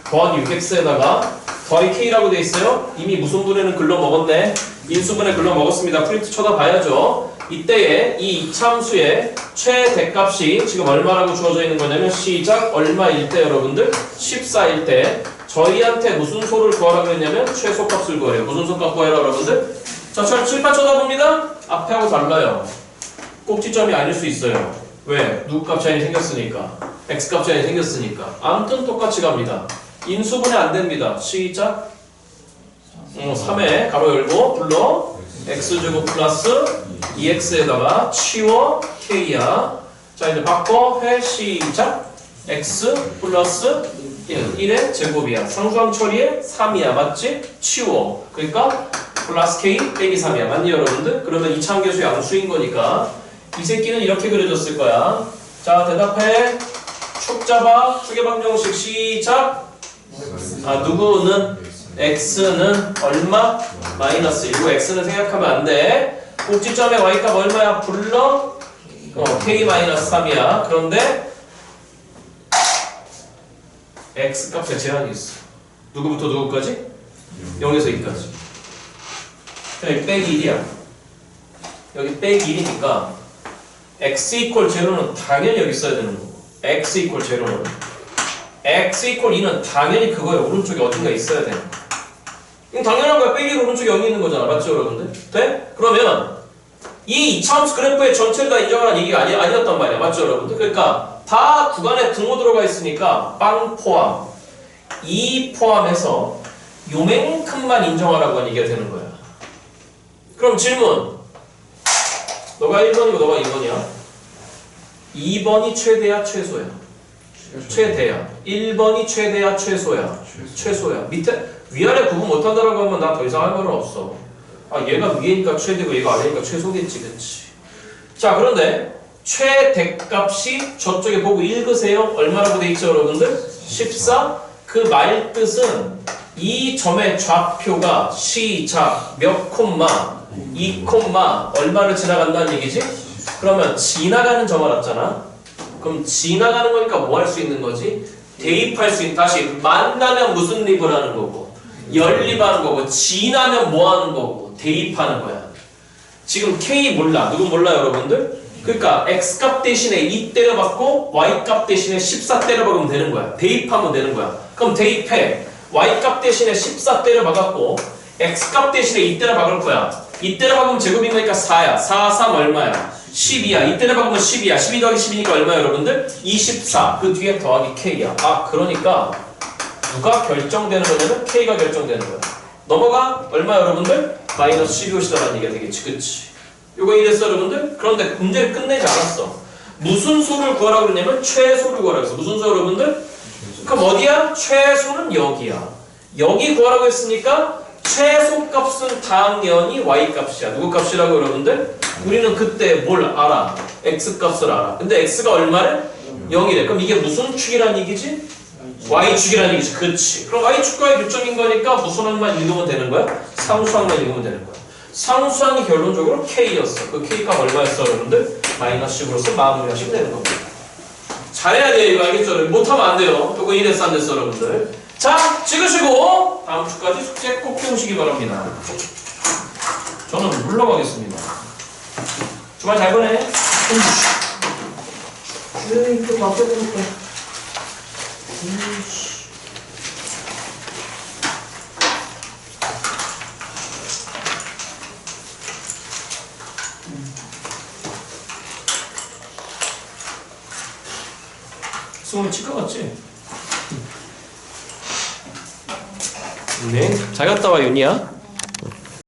더하기 6X에다가 더하기 K라고 돼 있어요. 이미 무슨 분에는 글러 먹었네. 인수분해 글러 먹었습니다. 프린트 쳐다봐야죠. 이때에 이 이차함수의 최대값이 지금 얼마라고 주어져 있는 거냐면 시작 얼마일 때 여러분들? 14일 때 저희한테 무슨 소를 구하라고 했냐면 최소값을 구하래요. 무슨 소값 구하라고 여러분들? 자, 칠판 쳐다봅니다. 앞에하고 달라요. 꼭지점이 아닐 수 있어요. 왜? 누구 값 차이 생겼으니까. X 값 차이 생겼으니까. 아무튼 똑같이 갑니다. 인수분해 안 됩니다. 시작 3에 가로 열고 불러 X제곱 플러스 2X에다가 치워 K야. 자 이제 바꿔 해 시작 X 플러스 1의 제곱이야. 상수항 처리에 3이야. 맞지? 치워. 그러니까 플러스 K 빼기 3이야. 맞니 여러분들? 그러면 이차함계수 양수인 거니까 이 새끼는 이렇게 그려졌을 거야. 자 대답해. 축 잡아. 축의 방정식 시작. 누구는? X는 얼마? 마이너스 1고 X는 생각하면 안 돼. 꼭지점의 Y값 얼마야? 불러? K-3이야. 그런데 X값에 제한이 있어. 누구부터 누구까지? 0에서 2까지. 여기 빼기 1이야. 여기 빼기 1이니까 X 이퀄 제로는 당연히 여기 써야 되는 거고 X 이퀄 제로는 X 이퀄 2는 당연히 그거에 오른쪽에 어딘가 있어야 돼. 이건 당연한 거야. 빼기 1 오른쪽에 0이 있는 거잖아. 맞죠 여러분들? 돼? 그러면 이 이차함수 그래프의 전체를 다 인정하라는 얘기가 아니었단 말이야. 맞죠 여러분들? 그러니까 다 구간에 등호 들어가 있으니까 빵 포함 2 포함해서 요만큼만 인정하라고 하는 얘기가 되는 거야. 그럼 질문. 너가 1번이고 너가 2번이야. 2번이 최대야 최소야? 최대야. 1번이 최대야 최소야? 최소야. 밑에 위아래 구분 못한다라고 하면 나 더 이상 할 말은 없어. 아 얘가 위에니까 최대고 얘가 아래니까 최소겠지, 그치? 자 그런데 최대값이 저쪽에 보고 읽으세요. 얼마라고 돼 있죠 여러분들? 14. 그 말 뜻은 이 점의 좌표가 시작 몇 콤마 2 콤마 얼마를 지나간다는 얘기지? 그러면 지나가는 점 알았잖아. 그럼 지나가는 거니까 뭐 할 수 있는 거지? 대입할 수 있는. 다시 만나면 무슨 립을 하는 거고 연립하는 거고 지나면 뭐 하는 거고 대입하는 거야. 지금 K 몰라. 누구 몰라 여러분들? 그러니까 X값 대신에 2 때려박고 Y값 대신에 14 때려박으면 되는 거야. 대입하면 되는 거야. 그럼 대입해. Y값 대신에 14 때려박았고 X값 대신에 2 때려박을 거야. 2 때려박으면 제곱인 거니까 4야. 4, 3 얼마야? 12야. 2 때려박으면 12야. 12 더하기 10이니까 얼마야 여러분들? 24. 그 뒤에 더하기 K야. 아 그러니까 누가 결정되는 거냐면 K가 결정되는 거야. 넘어가. 얼마 여러분들? 마이너스 12오시다라는 얘기가 되겠지. 그치? 요거 이랬어 여러분들? 그런데 문제를 끝내지 않았어. 무슨 수를 구하라고 그랬냐면 최소를 구하라고 했어. 무슨 수 여러분들? 그럼 어디야? 최소는 여기야. 여기 구하라고 했으니까 최소값은 당연히 Y값이야. 누구 값이라고 여러분들? 우리는 그때 뭘 알아? X값을 알아. 근데 X가 얼마래? 0이래. 그럼 이게 무슨 축이란 얘기지? Y축이란 얘기지. 그치. 그럼 Y축과의 교점인 거니까 무슨 항만 읽으면 되는 거야? 상수항만 읽으면 되는 거야. 상수항이 결론적으로 K였어. 그 K값 얼마였어 여러분들? 마이너스 10으로서 마무리하시면 되는 겁니다. 잘해야 돼요 이거 알겠죠? 못하면 안 돼요. 이거 이랬어 안 됐어 여러분들. 자 찍으시고 다음 주까지 숙제 꼭 해오시기 바랍니다. 저는 물러가겠습니다. 주말 잘 보내. 또 맡겨보니까 수능 치과 같지? 네. 잘 갔다 와 윤이야.